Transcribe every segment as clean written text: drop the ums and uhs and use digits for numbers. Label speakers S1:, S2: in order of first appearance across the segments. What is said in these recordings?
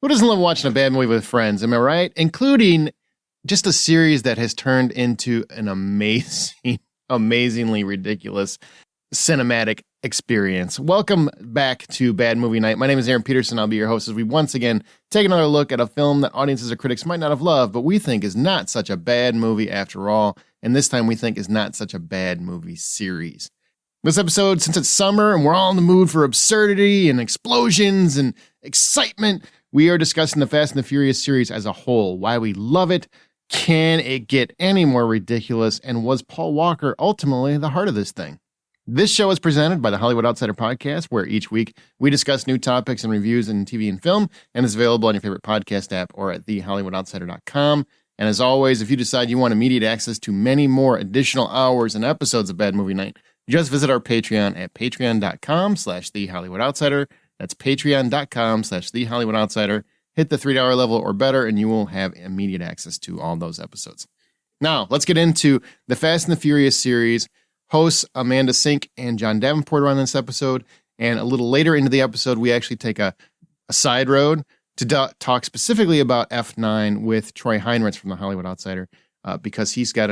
S1: Who doesn't love watching a bad movie with friends? Am I right? Including just a series that has turned into an amazingly ridiculous cinematic experience. Welcome back to Bad Movie Night. My name is Aaron Peterson. I'll be your host as we once again take another look at a film that audiences or critics might not have loved, but we think is not such a bad movie after all. And this time we think is not such a bad movie series. This episode, since it's summer and we're all in the mood for absurdity and explosions and excitement, we are discussing the Fast and the Furious series as a whole, why we love it. Can it get any more ridiculous? And was Paul Walker ultimately the heart of this thing? This show is presented by the Hollywood Outsider Podcast, where each week we discuss new topics and reviews in TV and film, and is available on your favorite podcast app or at thehollywoodoutsiders.com. And as always, if you decide you want immediate access to many more additional hours and episodes of Bad Movie Night, just visit our Patreon at patreon.com/thehollywoodoutsiders. That's patreon.com/thehollywoodoutsiders. Hit the $3 level or better, and you will have immediate access to all those episodes. Now, let's get into the Fast and the Furious series. Hosts Amanda Sink and John Davenport are on this episode, and a little later into the episode, we actually take a side road to talk specifically about F9 with Troy Heinrichs from the Hollywood Outsider, because he's got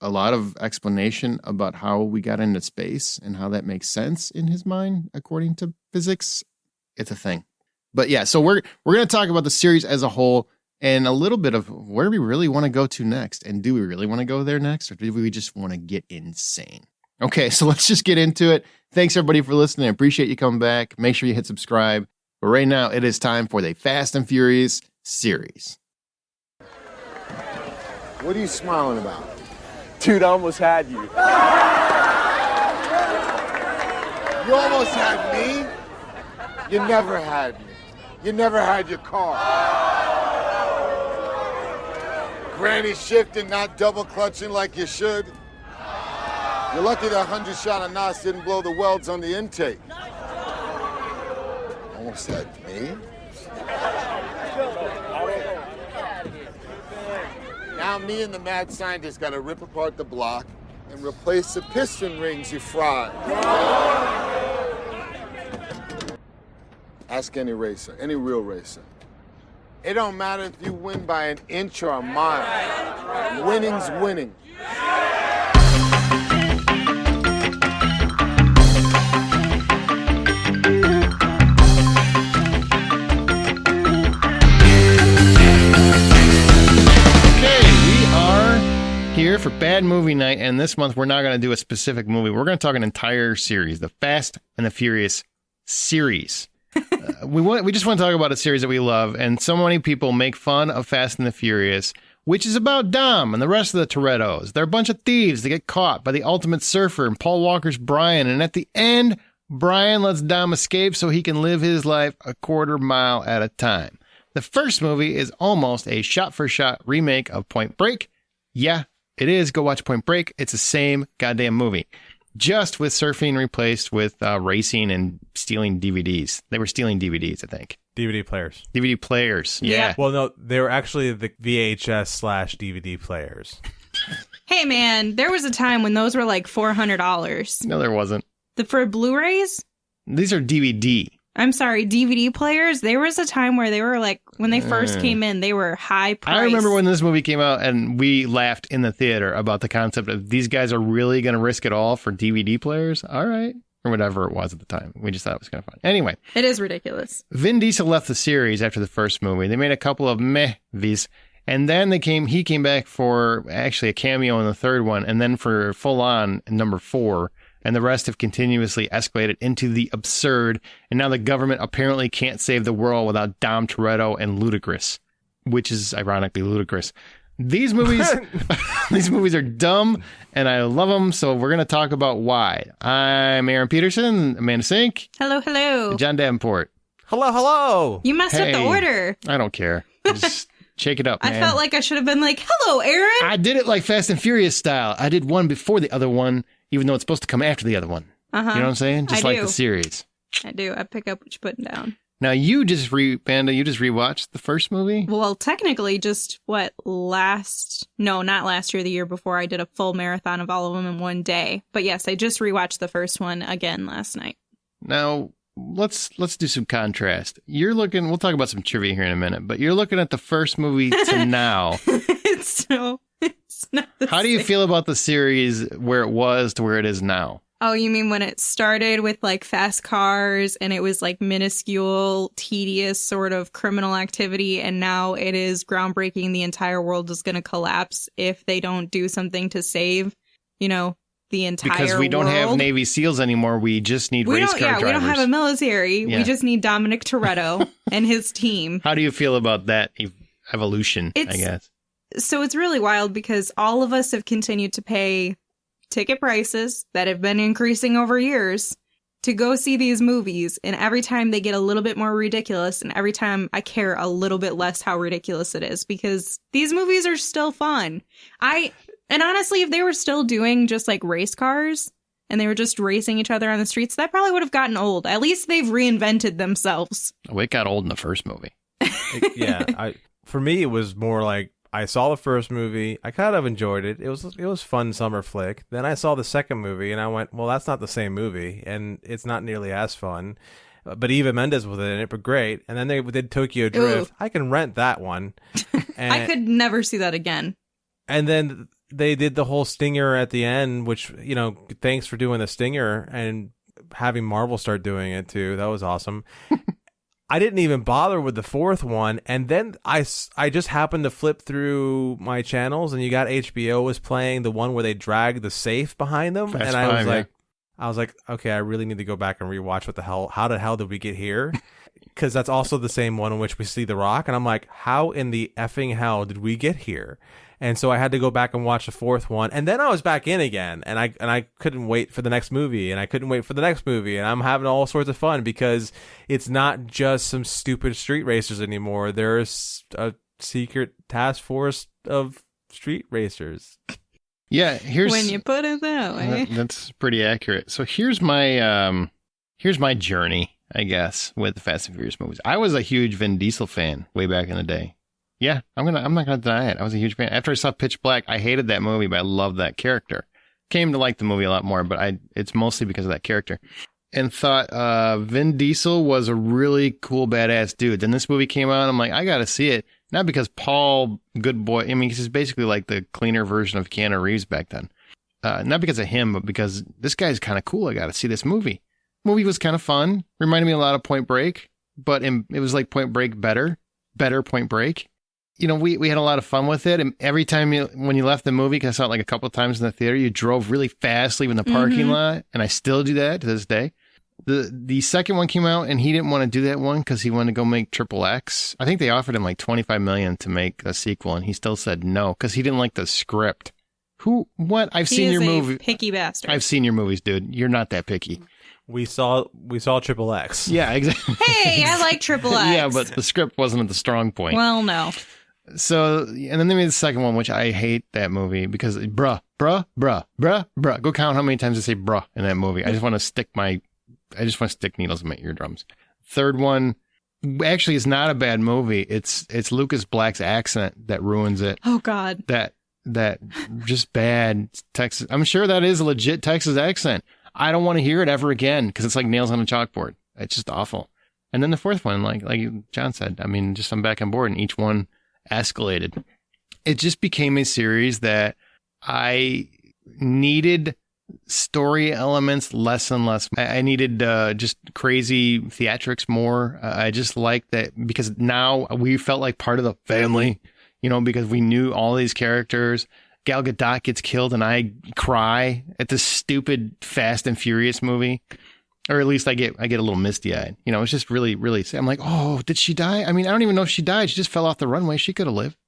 S1: a lot of explanation about how we got into space and how that makes sense in his mind, according to physics. It's a thing. But yeah, so we're going to talk about the series as a whole and a little bit of where do we really want to go to next? And do we really want to go there next? Or do we just want to get insane? Okay, so let's just get into it. Thanks, everybody, for listening. I appreciate you coming back. Make sure you hit subscribe. But right now, it is time for the Fast and Furious series.
S2: What are you smiling about?
S3: Dude, I almost had you.
S2: You almost had me? You never had me. You never had your car. Granny shifting, not double clutching like you should. You're lucky that 100 shot of NOS didn't blow the welds on the intake. Almost had me? Now me and the mad scientist gotta rip apart the block and replace the piston rings you fried. Ask any racer, any real racer. It don't matter if you win by an inch or a mile. Winning's winning.
S1: Here for Bad Movie Night, and this month we're not going to do a specific movie. We're going to talk an entire series, the Fast and the Furious series. We just want to talk about a series that we love, and so many people make fun of Fast and the Furious, which is about Dom and the rest of the Torettos. They're a bunch of thieves that get caught by the ultimate surfer and Paul Walker's Brian, and at the end, Brian lets Dom escape so he can live his life a quarter mile at a time. The first movie is almost a shot-for-shot remake of Point Break. Yeah, it is. Go watch Point Break. It's the same goddamn movie, just with surfing replaced with racing and stealing DVDs. They were stealing DVDs, I think.
S4: DVD players.
S1: DVD players, yeah.
S4: Well, no, they were actually the VHS/DVD players.
S5: Hey, man, there was a time when those were like $400.
S1: No, there wasn't.
S5: For Blu-rays?
S1: These are DVD.
S5: I'm sorry, DVD players. There was a time where they were like, when they first came in, they were high price.
S1: I remember when this movie came out and we laughed in the theater about the concept of these guys are really going to risk it all for DVD players. All right. Or whatever it was at the time. We just thought it was kind of fun. Anyway.
S5: It is ridiculous.
S1: Vin Diesel left the series after the first movie. They made a couple of meh-vis. And then he came back for actually a cameo in the third one. And then for full on number 4. And the rest have continuously escalated into the absurd. And now the government apparently can't save the world without Dom Toretto and Ludacris, which is ironically ludicrous. These movies, these movies are dumb, and I love them. So we're going to talk about why. I'm Aaron Peterson, Amanda Sink.
S5: Hello, hello.
S1: John Davenport.
S4: Hello, hello.
S5: You messed up the order.
S1: I don't care. Just shake it up, man.
S5: I felt like I should have been like, hello, Aaron.
S1: I did it like Fast and Furious style. I did one before the other one, even though it's supposed to come after the other one. You know what I'm saying? Just like the series.
S5: I do. I pick up what you're putting down.
S1: Now, Panda, you just rewatched the first movie?
S5: Well, technically just, not last year, the year before, I did a full marathon of all of them in one day. But yes, I just rewatched the first one again last night.
S1: Now, let's do some contrast. You're looking. We'll talk about some trivia here in a minute, but you're looking at the first movie to now.
S5: It's not the
S1: How do you
S5: same.
S1: feel about the series where it was to where it is now?
S5: Oh, you mean when it started with like fast cars and it was like minuscule, tedious sort of criminal activity, and now it is groundbreaking. The entire world is going to collapse if they don't do something to save, the entire world.
S1: Because we don't have Navy SEALs anymore. We just need race car drivers.
S5: We don't have a military.
S1: Yeah.
S5: We just need Dominic Toretto and his team.
S1: How do you feel about that evolution, I guess?
S5: So it's really wild because all of us have continued to pay ticket prices that have been increasing over years to go see these movies. And every time they get a little bit more ridiculous, and every time I care a little bit less how ridiculous it is, because these movies are still fun. And honestly, if they were still doing just like race cars and they were just racing each other on the streets, that probably would have gotten old. At least they've reinvented themselves.
S1: Oh, it got old in the first movie.
S4: For me, it was more like I saw the first movie. I kind of enjoyed it. It was fun summer flick. Then I saw the second movie and I went, well, that's not the same movie, and it's not nearly as fun. But Eva Mendes was in it, but great. And then they did Tokyo Drift. Ooh. I can rent that one. And
S5: I could never see that again.
S4: And then they did the whole stinger at the end, which, thanks for doing the stinger and having Marvel start doing it too. That was awesome. I didn't even bother with the fourth one. And then I just happened to flip through my channels and you got HBO was playing the one where they dragged the safe behind them.
S1: Fast
S4: and
S1: Five,
S4: I was like, okay, I really need to go back and rewatch how the hell did we get here? Because that's also the same one in which we see The Rock. And I'm like, how in the effing hell did we get here? And so I had to go back and watch the fourth one. And then I was back in again. And I couldn't wait for the next movie. And I couldn't wait for the next movie. And I'm having all sorts of fun because it's not just some stupid street racers anymore. There's a secret task force of street racers.
S1: Yeah,
S5: when you put it that way.
S1: That's pretty accurate. So here's my journey, I guess, with the Fast and Furious movies. I was a huge Vin Diesel fan way back in the day. Yeah, I'm not gonna deny it. I was a huge fan. After I saw Pitch Black, I hated that movie, but I loved that character. Came to like the movie a lot more, but it's mostly because of that character. And thought Vin Diesel was a really cool, badass dude. Then this movie came out, I'm like, I gotta see it. Not because Paul Goodboy, I mean, he's basically like the cleaner version of Keanu Reeves back then. Not because of him, but because this guy's kind of cool. I gotta see this movie. Movie was kind of fun. Reminded me a lot of Point Break, but it was like Point Break better Point Break. We had a lot of fun with it. And every time when you left the movie, because I saw it like a couple of times in the theater, you drove really fast leaving the parking lot. And I still do that to this day. The second one came out and he didn't want to do that one because he wanted to go make Triple X. I think they offered him like $25 million to make a sequel. And he still said no because he didn't like the script. What? I've seen your movie.
S5: Picky bastard.
S1: I've seen your movies, dude. You're not that picky.
S4: We saw Triple X.
S1: Yeah, exactly.
S5: Hey, I like Triple X.
S1: Yeah, but the script wasn't the strong point.
S5: Well, no.
S1: So, and then they made the second one, which I hate that movie because bruh. Go count how many times I say bruh in that movie. I just want to stick needles in my eardrums. Third one actually is not a bad movie. It's Lucas Black's accent that ruins it.
S5: Oh God.
S1: That just bad Texas. I'm sure that is a legit Texas accent. I don't want to hear it ever again because it's like nails on a chalkboard. It's just awful. And then the fourth one, like John said, I mean, just I'm back on board and each one escalated. It just became a series that I needed story elements less and less. I needed just crazy theatrics more. I just liked that because now we felt like part of the family, because we knew all these characters. Gal Gadot gets killed and I cry at this stupid Fast and Furious movie. Or at least I get a little misty-eyed. It's just really, really sad. I'm like, oh, did she die? I mean, I don't even know if she died. She just fell off the runway. She could have lived.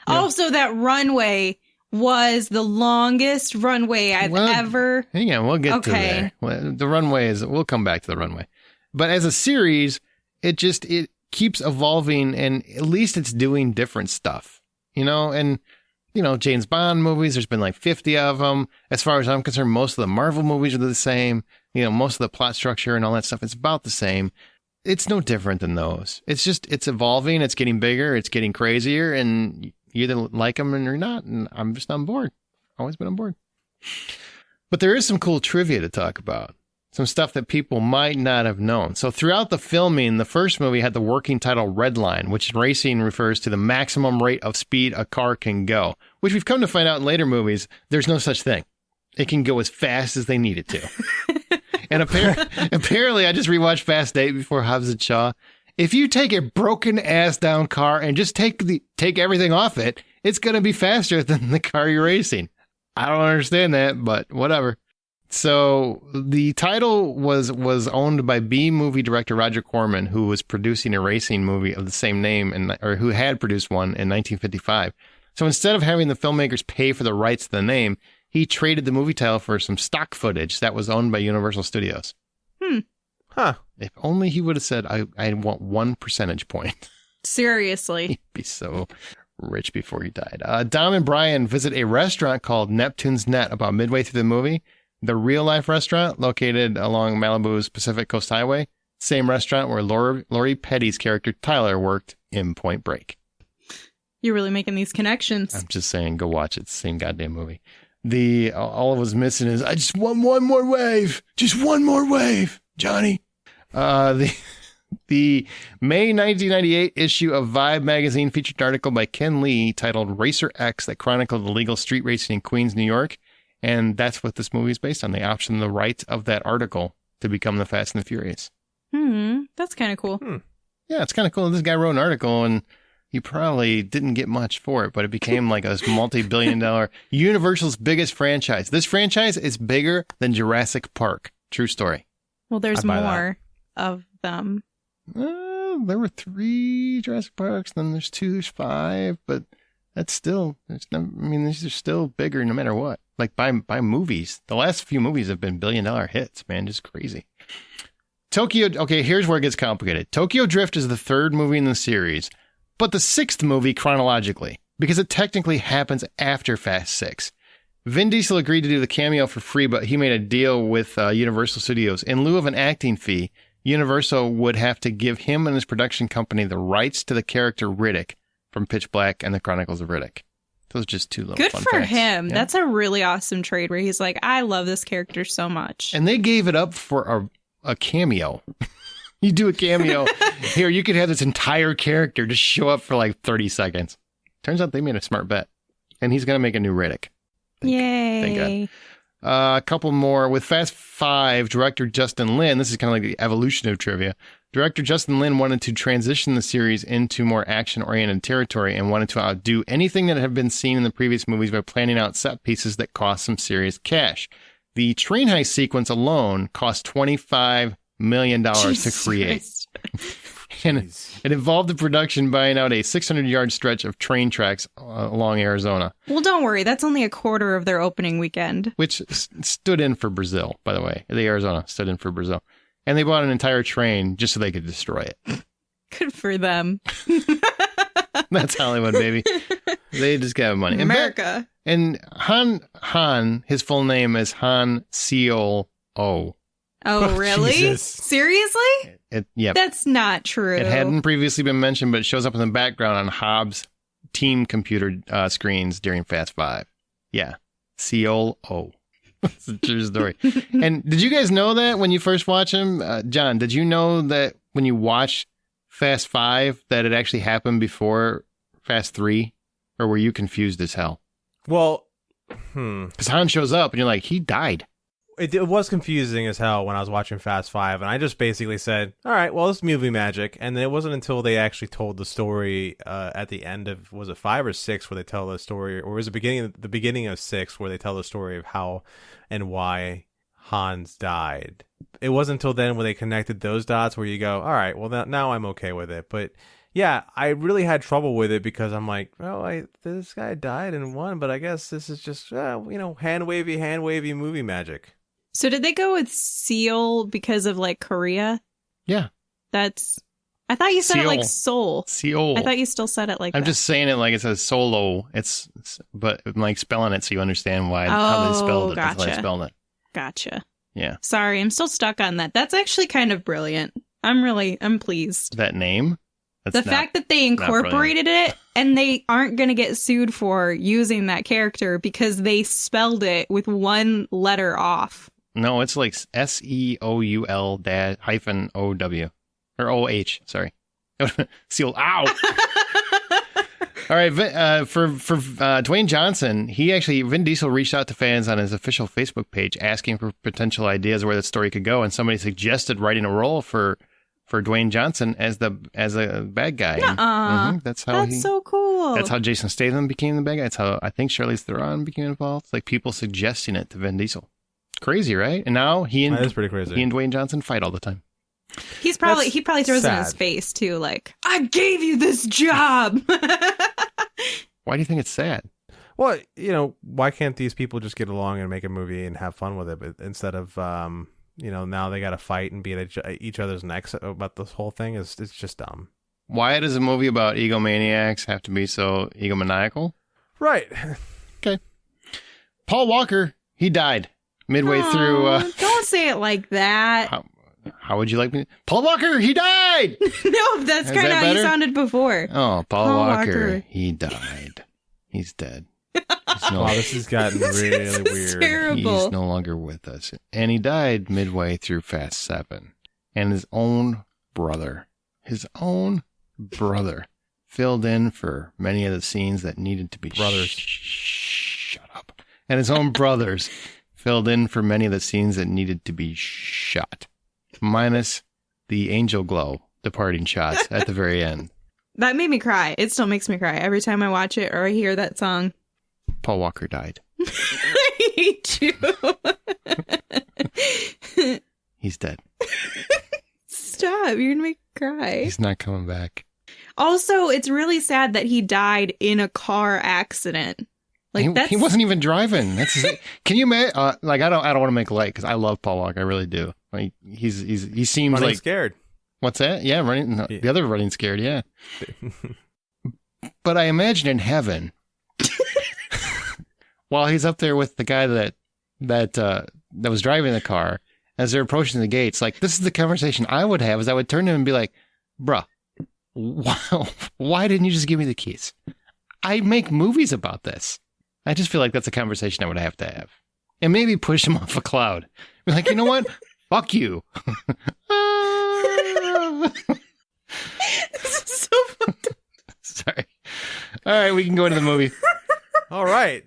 S5: Oh, so that runway was the longest runway I've ever...
S1: Hang on, we'll get to there. The runway we'll come back to the runway. But as a series, it keeps evolving and at least it's doing different stuff. And... James Bond movies, there's been like 50 of them. As far as I'm concerned, most of the Marvel movies are the same. Most of the plot structure and all that stuff, it's about the same. It's no different than those. It's evolving. It's getting bigger. It's getting crazier. And you either like them or you're not. And I'm just on board. Always been on board. But there is some cool trivia to talk about. some stuff that people might not have known. So throughout the filming, the first movie had the working title Redline, which in racing refers to the maximum rate of speed a car can go, which we've come to find out in later movies, there's no such thing. It can go as fast as they need it to. And apparently, I just rewatched Fast 8 before Hobbs and Shaw. If you take a broken ass down car and just take everything off it, it's going to be faster than the car you're racing. I don't understand that, but whatever. So the title was owned by B movie director Roger Corman, who was producing a racing movie of the same name, or who had produced one in 1955. So instead of having the filmmakers pay for the rights to the name, he traded the movie title for some stock footage that was owned by Universal Studios.
S4: Huh.
S1: If only he would have said, I want 1 percentage point.
S5: Seriously.
S1: He'd be so rich before he died. Dom and Brian visit a restaurant called Neptune's Net about midway through the movie. The real-life restaurant, located along Malibu's Pacific Coast Highway. Same restaurant where Lori Petty's character Tyler worked in Point Break.
S5: You're really making these connections.
S1: I'm just saying, go watch it. It's the same goddamn movie. All I was missing is, I just want one more wave. Just one more wave, Johnny. The May 1998 issue of Vibe magazine featured an article by Ken Lee titled Racer X that chronicled illegal street racing in Queens, New York. And that's what this movie is based on. They optioned the rights of that article to become the Fast and the Furious.
S5: That's kind of cool.
S1: Yeah, it's kind of cool. This guy wrote an article and he probably didn't get much for it, but it became like a multi-billion-dollar Universal's biggest franchise. This franchise is bigger than Jurassic Park. True story.
S5: Well, there's more of them.
S1: There were 3 Jurassic Parks, then there's 2, there's 5, but that's still, these are still bigger no matter what. Like by movies. The last few movies have been billion-dollar hits, man. Just crazy. Okay, here's where it gets complicated. Tokyo Drift is the 3rd movie in the series, but the 6th movie chronologically, because it technically happens after Fast 6. Vin Diesel agreed to do the cameo for free, but he made a deal with Universal Studios. In lieu of an acting fee, Universal would have to give him and his production company the rights to the character Riddick from Pitch Black and the Chronicles of Riddick. Those are just 2 little
S5: Good
S1: fun
S5: for
S1: facts.
S5: him.
S1: Yeah.
S5: That's a really awesome trade where he's like, I love this character so much.
S1: And they gave it up for a cameo. You do a cameo. Here, you could have this entire character just show up for like 30 seconds. Turns out they made a smart bet. And he's going to make a new Riddick.
S5: Yay.
S1: Thank God. A couple more. With Fast 5, director Justin Lin, this is kind of like the evolution of trivia. Director Justin Lin wanted to transition the series into more action-oriented territory and wanted to outdo anything that had been seen in the previous movies by planning out set pieces that cost some serious cash. The train heist sequence alone cost $25 million to create. And it involved the production buying out a 600-yard stretch of train tracks along Arizona.
S5: Well, don't worry. That's only a quarter of their opening weekend.
S1: Which stood in for Brazil, by the way. The Arizona stood in for Brazil. And they bought an entire train just so they could destroy it.
S5: Good for them.
S1: That's Hollywood, baby. They just got money.
S5: America.
S1: And Han, his full name is Han Seol-Oh.
S5: Oh, really?
S4: Jesus.
S5: Seriously?
S1: Yep.
S5: That's not true.
S1: It hadn't previously been mentioned, but it shows up in the background on Hobbs' team computer screens during Fast 5. Yeah. Seol-Oh. It's a true story. And did you guys know that when you first watch him? John, did you know that when you watch Fast 5 that it actually happened before Fast 3? Or were you confused as hell?
S4: Well,
S1: Because Han shows up and you're like, he died.
S4: It was confusing as hell when I was watching Fast 5, and I just basically said, all right, well, it's movie magic. And then it wasn't until they actually told the story at the end of, was it 5 or 6 where they tell the story, or was it the beginning of 6 where they tell the story of how and why Hans died. It wasn't until then when they connected those dots where you go, all right, well, now I'm okay with it. But yeah, I really had trouble with it because I'm like, well, this guy died and won, but I guess this is just, hand wavy movie magic.
S5: So did they go with Seal because of like Korea?
S1: Yeah.
S5: I thought you said it like Seoul.
S1: Seoul.
S5: I thought you still said it like
S1: I'm
S5: that.
S1: just saying it like it says solo. But I'm like spelling it so you understand how they spelled it.
S5: Gotcha.
S1: That's why I spelled it.
S5: Gotcha.
S1: Yeah.
S5: Sorry, I'm still stuck on that. That's actually kind of brilliant. I'm pleased.
S1: That name?
S5: The fact that they incorporated it and they aren't going to get sued for using that character because they spelled it with one letter off.
S1: No, it's like SEOUL hyphen OW or OH. Sorry. Seal. Ow. All right. For Dwayne Johnson, Vin Diesel reached out to fans on his official Facebook page asking for potential ideas where the story could go, and somebody suggested writing a role for Dwayne Johnson as a bad guy. And, that's so cool. That's how Jason Statham became the bad guy. That's how I think Charlize Theron became involved. It's like people suggesting it to Vin Diesel. Crazy, right? And now
S4: that is pretty crazy.
S1: He and Dwayne Johnson fight all the time.
S5: He probably throws it in his face too, like, I gave you this job.
S1: Why do you think it's sad?
S4: Well, why can't these people just get along and make a movie and have fun with it, but instead of now they got to fight and be at each other's necks about this whole thing? It's just dumb.
S1: Why does a movie about egomaniacs have to be so egomaniacal?
S4: Right.
S1: Okay. Paul Walker, he died midway through.
S5: Don't say it like that.
S1: How would you like me? Paul Walker, he died!
S5: No, that's kind of how you sounded before.
S1: Oh, Paul Walker, he died. He's dead.
S4: Wow, this has gotten really weird.
S5: Terrible.
S1: He's no longer with us. And he died midway through Fast 7. And his own brother filled in for many of the scenes that needed to be shut up. And his own brothers filled in for many of the scenes that needed to be shot. Minus the angel glow departing shots at the very end.
S5: That made me cry. It still makes me cry every time I watch it or I hear that song.
S1: Paul Walker died.
S5: I hate you.
S1: He's dead.
S5: Stop. You're going to make me cry.
S1: He's not coming back.
S5: Also, it's really sad that he died in a car accident.
S1: He wasn't even driving. Can you imagine? I don't want to make light because I love Paul Walker. I really do. Like he seems
S4: running
S1: like
S4: scared.
S1: What's that? Yeah, running. No, the other running scared. Yeah. But I imagine in heaven, while he's up there with the guy that was driving the car, as they're approaching the gates, like this is the conversation I would have. Is I would turn to him and be like, "Bruh, why didn't you just give me the keys? I make movies about this." I just feel like that's a conversation I would have to have. And maybe push him off a cloud. Be like, you know what? Fuck you.
S5: This is so fucked up.
S1: Sorry. All right, we can go into the movie.
S4: All right.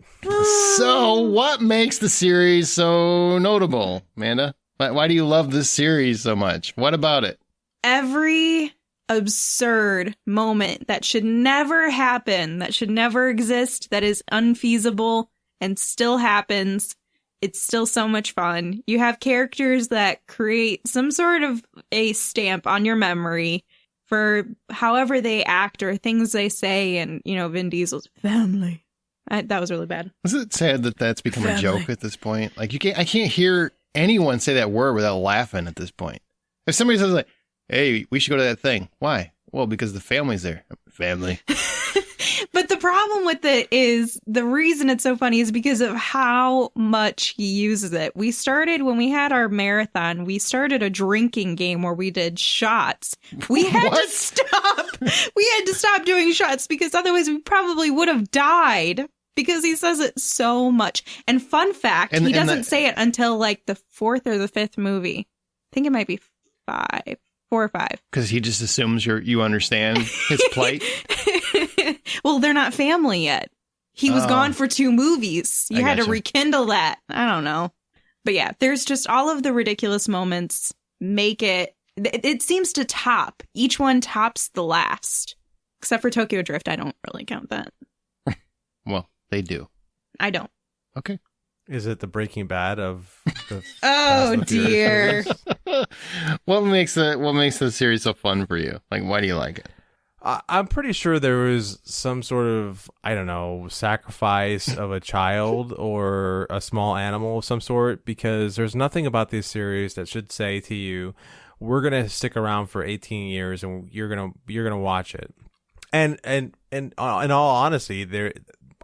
S1: So, what makes the series so notable, Amanda? Why do you love this series so much? What about it?
S5: Every absurd moment that should never happen, that should never exist, that is unfeasible and still happens. It's still so much fun. You have characters that create some sort of a stamp on your memory for however they act or things they say. And, Vin Diesel's family. That was really bad.
S1: Is it sad that that's become a joke at this point? Like I can't hear anyone say that word without laughing at this point. If somebody says like, "Hey, we should go to that thing." Why? Well, because the family's there. Family.
S5: But the problem with it is the reason it's so funny is because of how much he uses it. When we had our marathon, we started a drinking game where we did shots. We had to stop. We had to stop doing shots because otherwise we probably would have died because he says it so much. And fun fact, he doesn't say it until like the 4th or the 5th movie. I think it might be 5. 4 or 5.
S1: Because he just assumes you understand his plight.
S5: Well, they're not family yet. He was gone for 2 movies. You had to rekindle that. I don't know. But yeah, there's just all of the ridiculous moments make it. It seems to top. Each one tops the last. Except for Tokyo Drift. I don't really count that.
S1: Well, they do.
S5: I don't.
S1: Okay.
S4: Is it the Breaking Bad of the
S5: Oh dear.
S1: What makes the series so fun for you? Like, why do you like it?
S4: I'm pretty sure there was some sort of, I don't know, sacrifice of a child or a small animal of some sort, because there's nothing about this series that should say to you, we're going to stick around for 18 years and you're going to watch it. And in all honesty,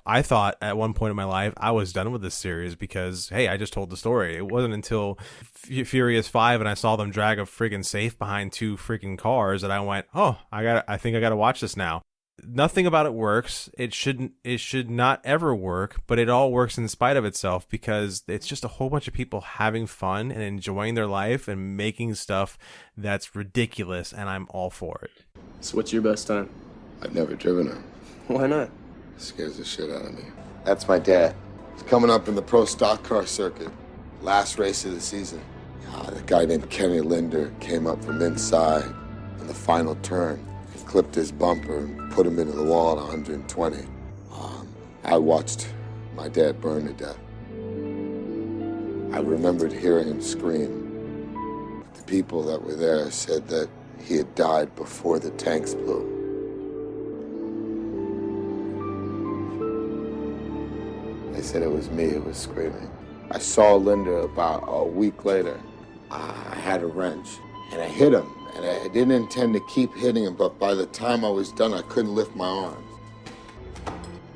S4: I thought at one point in my life I was done with this series because, hey, I just told the story. It wasn't until Furious 5 and I saw them drag a friggin' safe behind 2 freaking cars that I went, oh, I think I got to watch this now. nothing about it works. It should not ever work, but it all works in spite of itself because it's just a whole bunch of people having fun and enjoying their life and making stuff that's ridiculous, and I'm all for it.
S3: So what's your best time?
S2: I've never driven her.
S3: Why not?
S2: It scares the shit out of me. That's my dad. He's coming up in the pro stock car circuit. Last race of the season. The guy named Kenny Linder came up from inside in the final turn. He clipped his bumper and put him into the wall at 120. I watched my dad burn to death. I remembered hearing him scream. The people that were there said that he had died before the tanks blew. They said it was me who was screaming. I saw Linda about a week later. I had a wrench, and I hit him, and I didn't intend to keep hitting him, but by the time I was done, I couldn't lift my arms.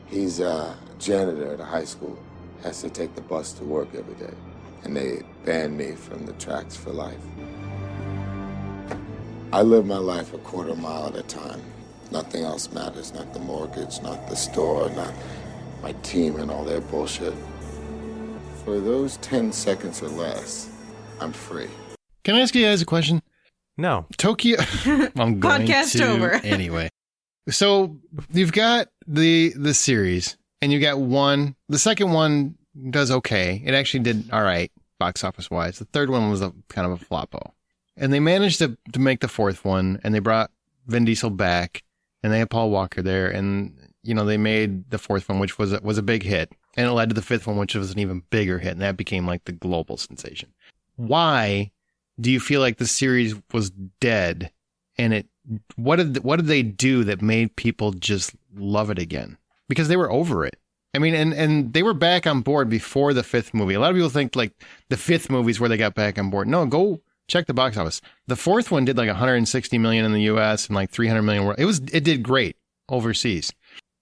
S2: He's a janitor at a high school, has to take the bus to work every day, and they banned me from the tracks for life. I live my life a quarter mile at a time. Nothing else matters, not the mortgage, not the store, not my team and all their bullshit. For those 10 seconds or less, I'm free.
S1: Can I ask you guys a question?
S4: No.
S1: Tokyo. I'm going
S5: Podcast
S1: to
S5: over.
S1: anyway. So you've got the series, and you got one. The second one does okay. It actually did all right, box office wise. The third one was kind of a floppo, and they managed to make the fourth one, and they brought Vin Diesel back, and they had Paul Walker there, and they made the fourth one, which was a big hit, and it led to the fifth one, which was an even bigger hit, and that became like the global sensation. Why do you feel like the series was dead? And what did they do that made people just love it again? Because they were over it. I mean, and they were back on board before the fifth movie. A lot of people think like the fifth movie is where they got back on board. No, go check the box office. The fourth one did like 160 million in the US and like 300 million. It did great overseas.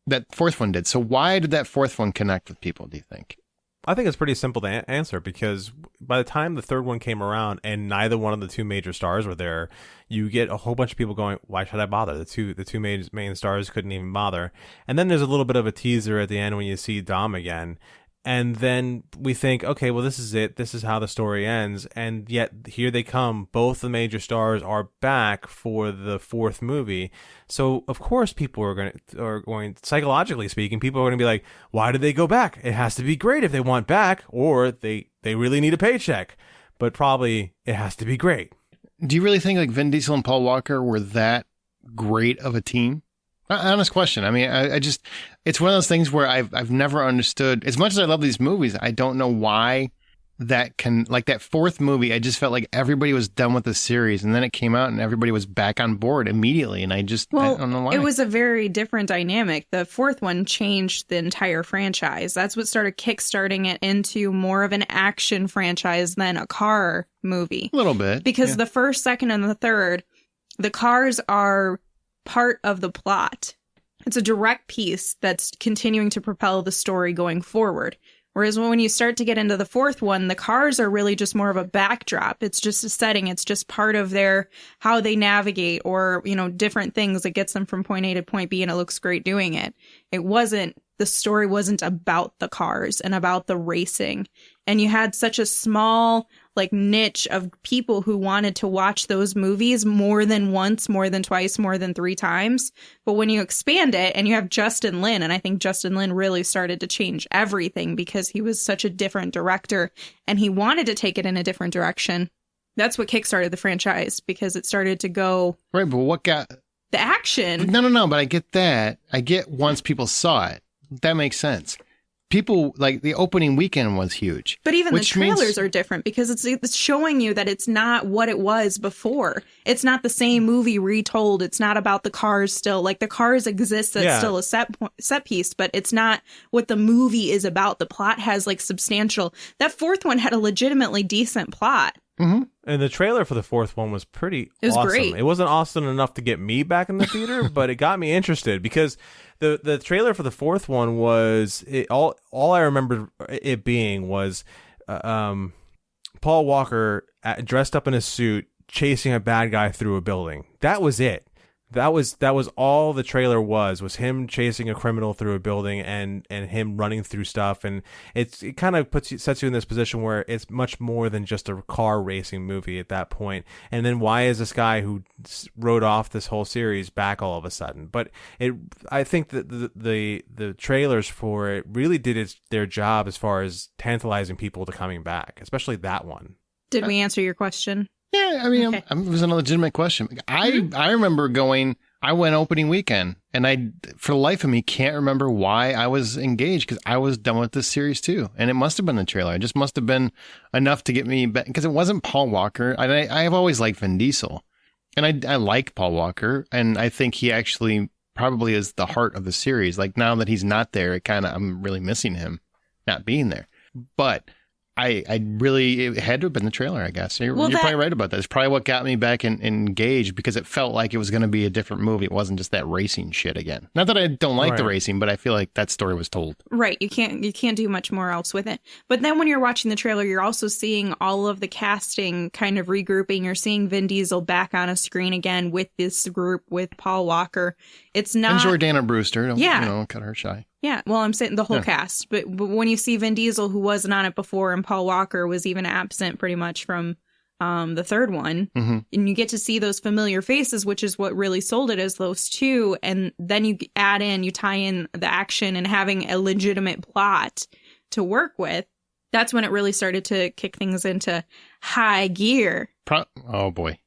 S1: That fourth one did. So why did that fourth one connect with people, do you think?
S4: I think it's pretty simple to answer because by the time the third one came around and neither one of the two major stars were there, you get a whole bunch of people going, why should I bother? The two main stars couldn't even bother. And then there's a little bit of a teaser at the end when you see Dom again. And then we think, okay, well, this is it. This is how the story ends. And yet here they come. Both the major stars are back for the fourth movie. So of course people are going psychologically speaking, people are going to be like, why did they go back? It has to be great if they want back, or they really need a paycheck. But probably it has to be great.
S1: Do you really think like Vin Diesel and Paul Walker were that great of a team? Honest question. I mean, I just, it's one of those things where I've never understood, as much as I love these movies, I don't know why that fourth movie, I just felt like everybody was done with the series, and then it came out and everybody was back on board immediately, and I don't know why.
S5: It was a very different dynamic. The fourth one changed the entire franchise. That's what started kickstarting it into more of an action franchise than a car movie.
S1: A little bit.
S5: Because the first, second, and the third, the cars are part of the plot. It's a direct piece that's continuing to propel the story going forward. Whereas when you start to get into the fourth one, the cars are really just more of a backdrop. It's just a setting. It's just part of how they navigate, or, different things that gets them from point A to point B, and it looks great doing it. The story wasn't about the cars and about the racing. And you had such a small niche of people who wanted to watch those movies more than once, more than twice, more than 3 times. But when you expand it and you have Justin Lin, and I think Justin Lin really started to change everything because he was such a different director and he wanted to take it in a different direction. That's what kickstarted the franchise, because it started to go.
S1: Right, but what got
S5: the action?
S1: No, but I get that. I get once people saw it. That makes sense. People, the opening weekend was huge.
S5: But even the trailers are different because it's showing you that it's not what it was before. It's not the same movie retold. It's not about the cars still. The cars exist. That's still a set piece, but it's not what the movie is about. The plot has substantial. That fourth one had a legitimately decent plot.
S1: Mm-hmm.
S4: And the trailer for the fourth one was pretty
S5: awesome.
S4: It was
S5: great.
S4: It wasn't awesome enough to get me back in the theater, but it got me interested because the trailer for the fourth one was all I remember it being was Paul Walker dressed up in a suit chasing a bad guy through a building. That was it. That was all the trailer was him chasing a criminal through a building and him running through stuff, and it kind of sets you in this position where it's much more than just a car racing movie at that point. And then why is this guy who wrote off this whole series back all of a sudden? But I think that the trailers for it really did their job as far as tantalizing people to coming back, especially that one.
S5: Did we answer your question?
S1: Yeah, I mean,
S5: Okay.
S1: it was a legitimate question. I remember I went opening weekend, and I, for the life of me, can't remember why I was engaged, because I was done with this series too. And it must have been the trailer. It just must have been enough to get me back, because it wasn't Paul Walker. I have always liked Vin Diesel, and I like Paul Walker, and I think he actually probably is the heart of the series. Like, now that he's not there, I'm really missing him not being there. But I really, it had to have been the trailer, I guess. You're probably right about that. It's probably what got me back engaged, because it felt like it was going to be a different movie. It wasn't just that racing shit again. Not that I don't like the racing, but I feel like that story was told.
S5: Right. You can't do much more else with it. But then when you're watching the trailer, you're also seeing all of the casting kind of regrouping. You're seeing Vin Diesel back on a screen again with this group, with Paul Walker. It's not...
S1: And Jordana Brewster. Don't cut her shy.
S5: Yeah, well, I'm saying the whole cast. But when you see Vin Diesel, who wasn't on it before, and Paul Walker was even absent pretty much from the third one, and you get to see those familiar faces, which is what really sold it as those two. And then you tie in the action and having a legitimate plot to work with. That's when it really started to kick things into high gear.
S1: Oh, boy,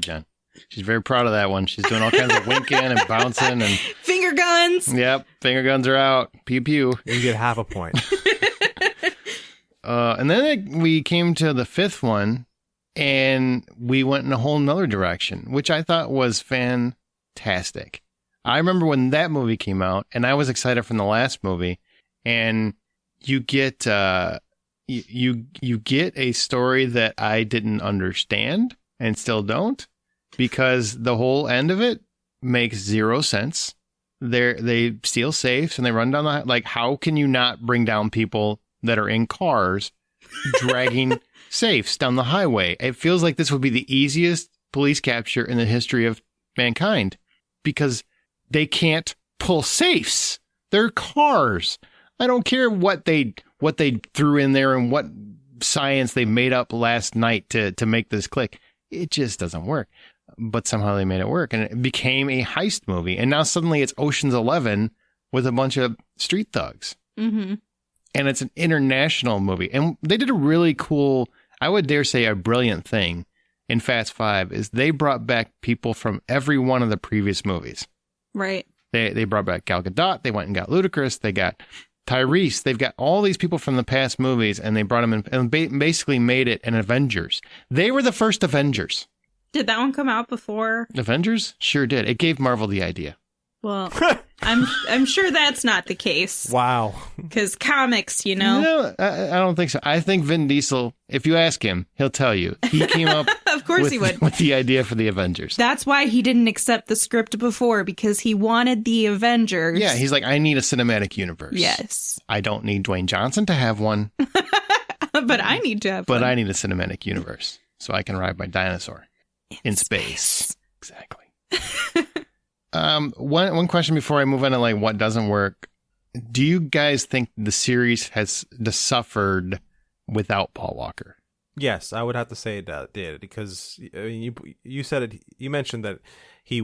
S1: Jen. She's very proud of that one. She's doing all kinds of winking and bouncing and
S5: finger guns.
S1: Yep, finger guns are out. Pew pew.
S4: You get half a point.
S1: And then we came to the fifth one, and we went in a whole nother direction, which I thought was fantastic. I remember when that movie came out, and I was excited from the last movie, and you get you get a story that I didn't understand and still don't. Because the whole end of it makes zero sense. They steal safes and they run down like, how can you not bring down people that are in cars dragging safes down the highway? It feels like this would be the easiest police capture in the history of mankind, because they can't pull safes. They're cars. I don't care what they threw in there and what science they made up last night to make this click. It just doesn't work. But somehow they made it work, and it became a heist movie. And now suddenly it's Ocean's 11 with a bunch of street thugs. Mm-hmm. And it's an international movie. And they did a really cool, I would dare say a brilliant thing in Fast Five, is they brought back people from every one of the previous movies.
S5: Right.
S1: They brought back Gal Gadot. They went and got Ludacris. They got Tyrese. They've got all these people from the past movies, and they brought them in and basically made it an Avengers. They were the first Avengers.
S5: Did that one come out before
S1: Avengers? Sure did. It gave Marvel the idea.
S5: Well, I'm sure that's not the case.
S4: Wow.
S5: Because comics, No,
S1: I don't think so. I think Vin Diesel, if you ask him, he'll tell you. He came up
S5: of course he would.
S1: With the idea for the Avengers.
S5: That's why he didn't accept the script before, because he wanted the Avengers.
S1: Yeah, he's like, I need a cinematic universe.
S5: Yes.
S1: I don't need Dwayne Johnson to have one.
S5: But I need to have one.
S1: But I need a cinematic universe so I can ride my dinosaur in space. Exactly. One question before I move on to like what doesn't work. Do you guys think the series has suffered without Paul Walker?
S4: Yes, I would have to say it did, because I mean, you said it. You mentioned that he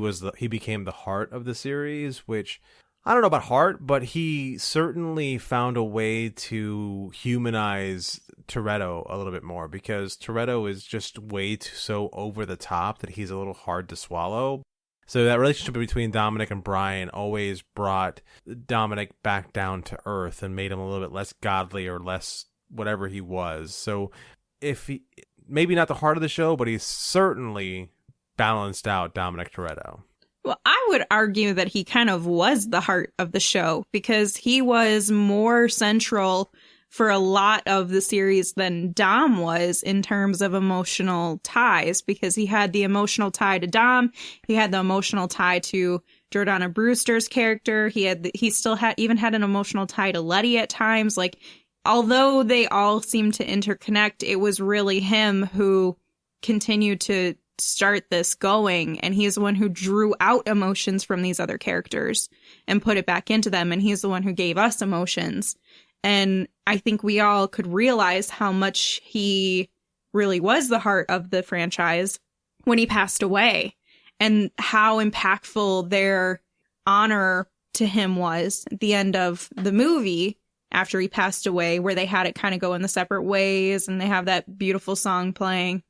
S4: became the heart of the series, which I don't know about heart, but he certainly found a way to humanize Toretto a little bit more, because Toretto is just way too so over the top that he's a little hard to swallow. So that relationship between Dominic and Brian always brought Dominic back down to earth and made him a little bit less godly or less whatever he was. So if he, maybe not the heart of the show, but he's certainly balanced out Dominic Toretto.
S5: Well, I would argue that he kind of was the heart of the show, because he was more central for a lot of the series than Dom was in terms of emotional ties, because he had the emotional tie to Dom. He had the emotional tie to Jordana Brewster's character. He still had an emotional tie to Letty at times. Like, although they all seemed to interconnect, it was really him who continued to start this going, and he's the one who drew out emotions from these other characters and put it back into them, and he's the one who gave us emotions. And I think we all could realize how much he really was the heart of the franchise when he passed away, and how impactful their honor to him was at the end of the movie after he passed away, where they had it kind of go in the separate ways, and they have that beautiful song playing.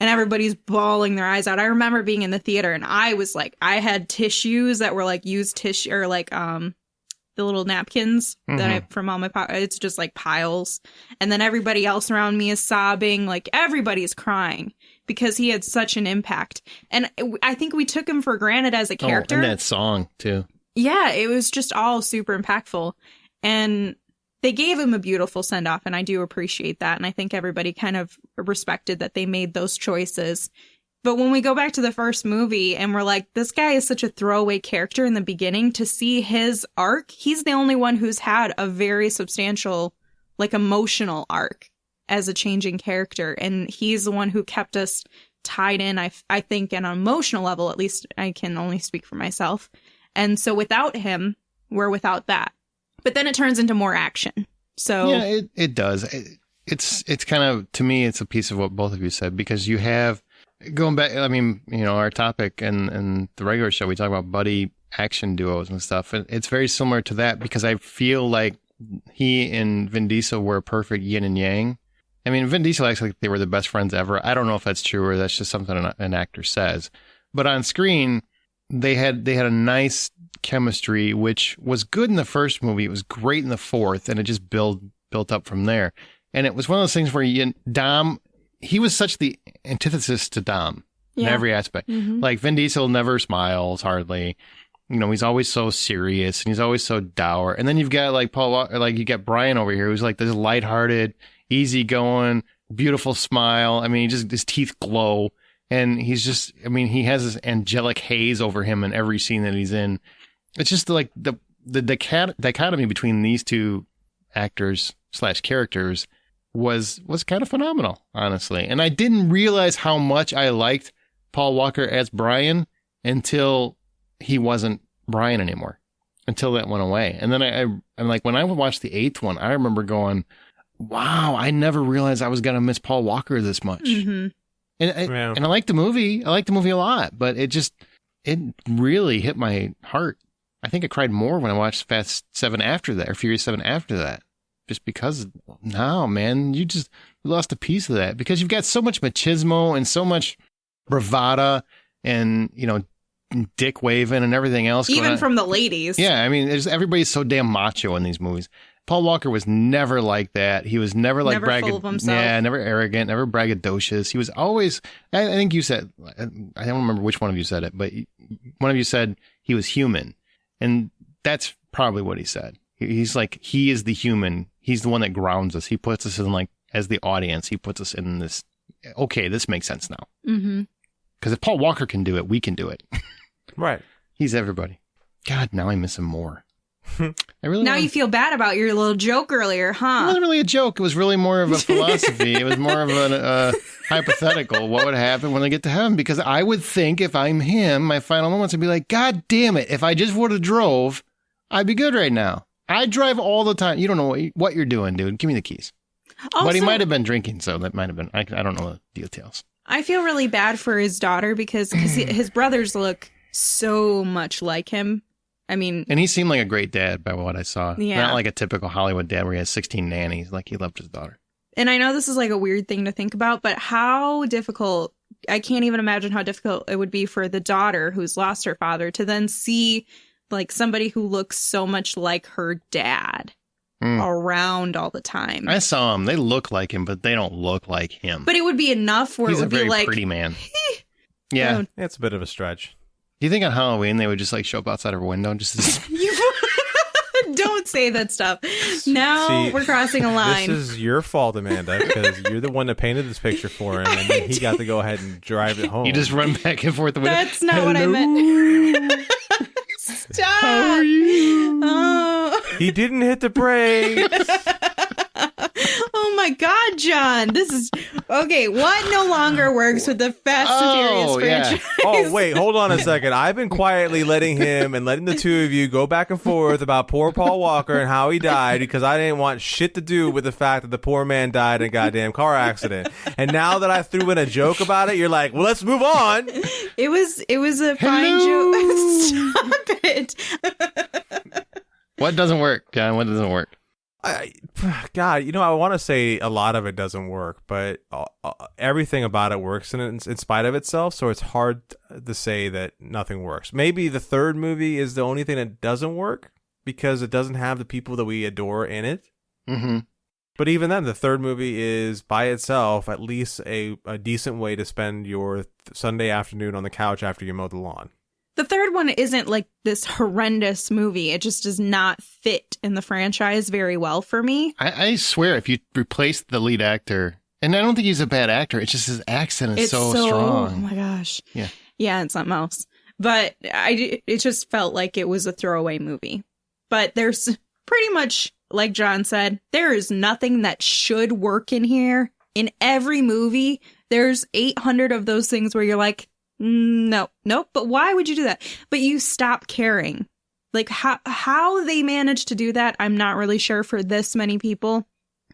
S5: And everybody's bawling their eyes out. I remember being in the theater, and I was like, I had tissues that were like used tissue, or like the little napkins that I from all my it's just like piles. And then everybody else around me is sobbing, like everybody's crying because he had such an impact. And I think we took him for granted as a character.
S1: And that song too.
S5: Yeah, it was just all super impactful. And they gave him a beautiful send-off, and I do appreciate that. And I think everybody kind of respected that they made those choices. But when we go back to the first movie and we're like, this guy is such a throwaway character in the beginning, to see his arc, he's the only one who's had a very substantial, like, emotional arc as a changing character. And he's the one who kept us tied in, I think, on an emotional level. At least I can only speak for myself. And so without him, we're without that. But then it turns into more action. So
S1: yeah, it does. It's kind of, to me, it's a piece of what both of you said, because you have, going back, I mean, you know, our topic and the regular show, we talk about buddy action duos and stuff. And it's very similar to that, because I feel like he and Vin Diesel were a perfect yin and yang. I mean, Vin Diesel acts like they were the best friends ever. I don't know if that's true or that's just something an actor says. But on screen, they had a nice chemistry, which was good in the first movie. It was great in the fourth, and it just built up from there. And it was one of those things where Dom, he was such the antithesis to Dom in every aspect. Like, Vin Diesel never smiles hardly. You know, he's always so serious, and he's always so dour. And then you've got like you got Brian over here, who's like this lighthearted, easygoing, beautiful smile. I mean, his teeth glow, and he's just, I mean, he has this angelic haze over him in every scene that he's in. It's just like the dichotomy between these two actors / characters was kind of phenomenal, honestly. And I didn't realize how much I liked Paul Walker as Brian until he wasn't Brian anymore, until that went away. And then I'm like, when I watched the 8th one, I remember going, wow, I never realized I was going to miss Paul Walker this much. And I liked the movie. I liked the movie a lot, but it really hit my heart. I think I cried more when I watched Fast 7 after that, or Furious 7 after that. Just because, no, man, you lost a piece of that, because you've got so much machismo and so much bravada and, you know, dick waving and everything else.
S5: Even from the ladies.
S1: Yeah, I mean, everybody's so damn macho in these movies. Paul Walker was never like that. He was never like
S5: full of himself.
S1: Yeah, never arrogant, never braggadocious. He was always, I think you said, I don't remember which one of you said it, but one of you said he was human. And that's probably what he said. He's like, he is the human. He's the one that grounds us. He puts us in, like, as the audience, he puts us in this, okay, this makes sense now. Because if Paul Walker can do it, we can do it.
S4: Right.
S1: He's everybody. God, now I miss him more.
S5: Now you feel bad about your little joke earlier, huh?
S1: It wasn't really a joke. It was really more of a philosophy. It was more of a hypothetical. What would happen when they get to heaven? Because I would think, if I'm him, my final moments would be like, God damn it. If I just would have drove, I'd be good right now. I drive all the time. You don't know what you're doing, dude. Give me the keys. Also, but he might have been drinking, so that might have been, I don't know the details. I
S5: feel really bad for his daughter because his brothers look so much like him. I mean,
S1: and he seemed like a great dad by what I saw.
S5: Yeah.
S1: Not like a typical Hollywood dad where he has 16 nannies. Like, he loved his daughter.
S5: And I know this is like a weird thing to think about, but how difficult, I can't even imagine how difficult it would be for the daughter who's lost her father to then see like somebody who looks so much like her dad around all the time.
S1: I saw him. They look like him, but they don't look like him.
S5: But it would be enough where
S1: He's
S5: it would
S1: a very
S5: be like,
S1: pretty man. Yeah.
S4: It's a bit of a stretch.
S1: Do you think on Halloween they would just like show up outside her window and just
S5: Don't say that stuff. Now we're crossing a line.
S4: This is your fault, Amanda, because you're the one that painted this picture for him, and then he got to go ahead and drive it home.
S1: You just run back and forth the window.
S5: That's not what I meant. Stop.
S1: How are you?
S5: Oh.
S4: He didn't hit the brakes.
S5: Oh my God, John. This is Okay, what no longer works with the Fast and Furious franchise?
S4: Oh, wait, hold on a second. I've been quietly letting him and letting the two of you go back and forth about poor Paul Walker and how he died because I didn't want shit to do with the fact that the poor man died in a goddamn car accident. And now that I threw in a joke about it, you're like, well, let's move on.
S5: It was a fine joke. Stop it.
S1: What doesn't work, John? What doesn't work?
S4: God, I want to say a lot of it doesn't work, but everything about it works in spite of itself. So it's hard to say that nothing works. Maybe the third movie is the only thing that doesn't work because it doesn't have the people that we adore in it.
S1: Mm-hmm.
S4: But even then, the third movie is by itself at least a decent way to spend your Sunday afternoon on the couch after you mow the lawn.
S5: The third one isn't like this horrendous movie. It just does not fit in the franchise very well for me.
S1: I swear, if you replace the lead actor, and I don't think he's a bad actor, it's just his accent is so strong.
S5: Oh my gosh.
S1: Yeah.
S5: Yeah, it's something else. But it just felt like it was a throwaway movie. But there's pretty much, like John said, there is nothing that should work in here. In every movie, there's 800 of those things where you're like, nope. But why would you do that? But you stop caring. Like how they managed to do that, I'm not really sure for this many people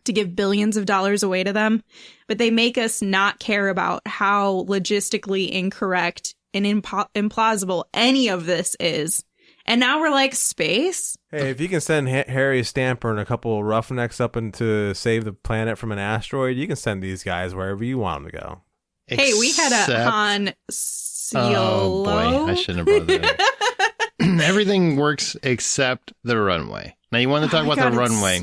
S5: to give billions of dollars away to them. But they make us not care about how logistically incorrect and implausible any of this is. And now we're like, space?
S4: Hey, if you can send Harry Stamper and a couple of roughnecks up to save the planet from an asteroid, you can send these guys wherever you want them to go.
S5: Hey, we had a Han Solo.
S1: Oh boy, I shouldn't have brought that up. Everything works except the runway. Now you want to talk about the runway,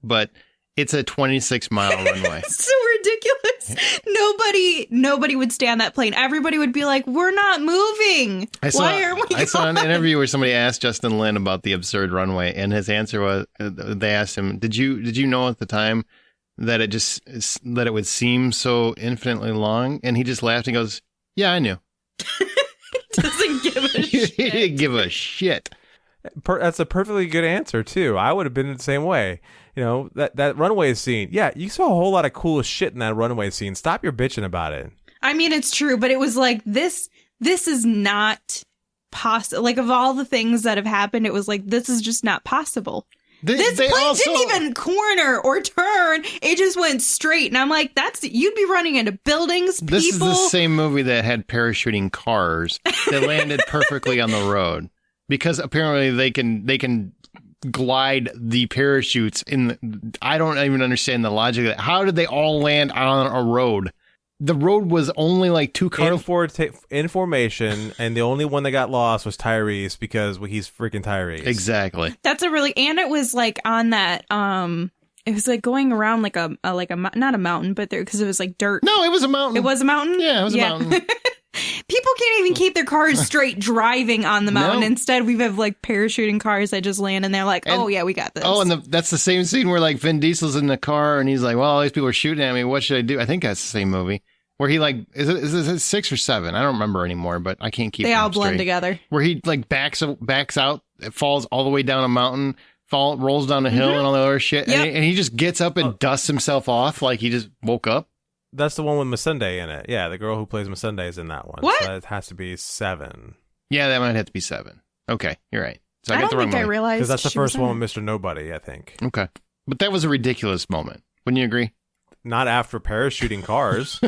S1: but it's a 26-mile runway.
S5: It's so ridiculous. Nobody would stand that plane. Everybody would be like, "We're not moving. Why are we?"
S1: I saw an interview where somebody asked Justin Lin about the absurd runway, and his answer was, they asked him, "Did you know at the time that it would seem so infinitely long?" And he just laughed and goes, "Yeah, I knew."
S5: Doesn't give a shit.
S1: He didn't give a shit.
S4: That's a perfectly good answer too. I would have been the same way. That runway scene. Yeah, you saw a whole lot of cool shit in that runway scene. Stop your bitching about it.
S5: I mean, it's true, but it was like this is not possible. Like, of all the things that have happened, it was like, this is just not possible. This plane didn't even corner or turn. It just went straight. And I'm like, you'd be running into buildings, people.
S1: This is the same movie that had parachuting cars that landed perfectly on the road. Because apparently they can glide the parachutes I don't even understand the logic of that. How did they all land on a road? The road was only like 2 cars
S4: in formation, and the only one that got lost was Tyrese because he's freaking Tyrese.
S1: Exactly.
S5: And it was like on that it was like going around like a not a mountain, but because it was like dirt.
S1: No, it was a mountain.
S5: It was a mountain?
S1: Yeah, it was a mountain.
S5: People can't even keep their cars straight driving on the mountain.
S1: No.
S5: Instead, we have like parachuting cars that just land and they're like, oh yeah, we got this.
S1: Oh, and that's the same scene where like Vin Diesel's in the car and he's like, well, all these people are shooting at me. What should I do? I think that's the same movie where he like, is it 6 or 7? I don't remember anymore, but I can't keep
S5: They
S1: them
S5: all blend
S1: straight.
S5: together.
S1: Where he like backs out, it falls all the way down a mountain, rolls down a hill and all the other shit.
S5: Yep.
S1: And he just gets up and dusts himself off like he just woke up.
S4: That's the one with Masende in it. Yeah, the girl who plays Masende is in that one.
S5: What?
S4: So it has to be 7.
S1: Yeah, that might have to be 7. Okay, you're right. So
S5: I
S1: got
S5: don't
S1: the wrong
S5: think I
S1: one.
S5: realized
S4: Because that's the
S5: she was
S4: first
S5: in
S4: one
S5: it.
S4: with Mr. Nobody, I think.
S1: Okay. But that was a ridiculous moment. Wouldn't you agree?
S4: Not after parachuting cars.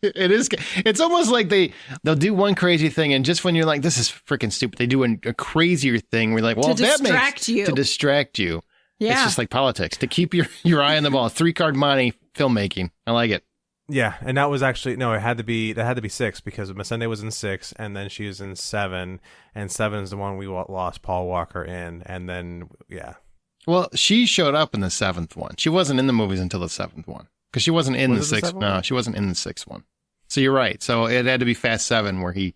S1: It is. It's almost like they'll do one crazy thing, and just when you're like, this is freaking stupid, they do a crazier thing. We're like, well,
S5: To
S1: that
S5: distract you.
S1: to distract you.
S5: Yeah.
S1: It's just like politics to keep your eye on the ball. 3-card money filmmaking. I like it.
S4: Yeah, and that was actually that had to be 6 because Masende was in 6, and then she was in 7, and 7 is the one we lost Paul Walker in, and then yeah.
S1: Well, she showed up in the 7th one. She wasn't in the movies until the 7th one because she wasn't in
S4: Was
S1: the
S4: it the
S1: 6th.
S4: 7th
S1: No,
S4: one?
S1: she wasn't in the 6th one. So you're right. So it had to be Fast 7 where he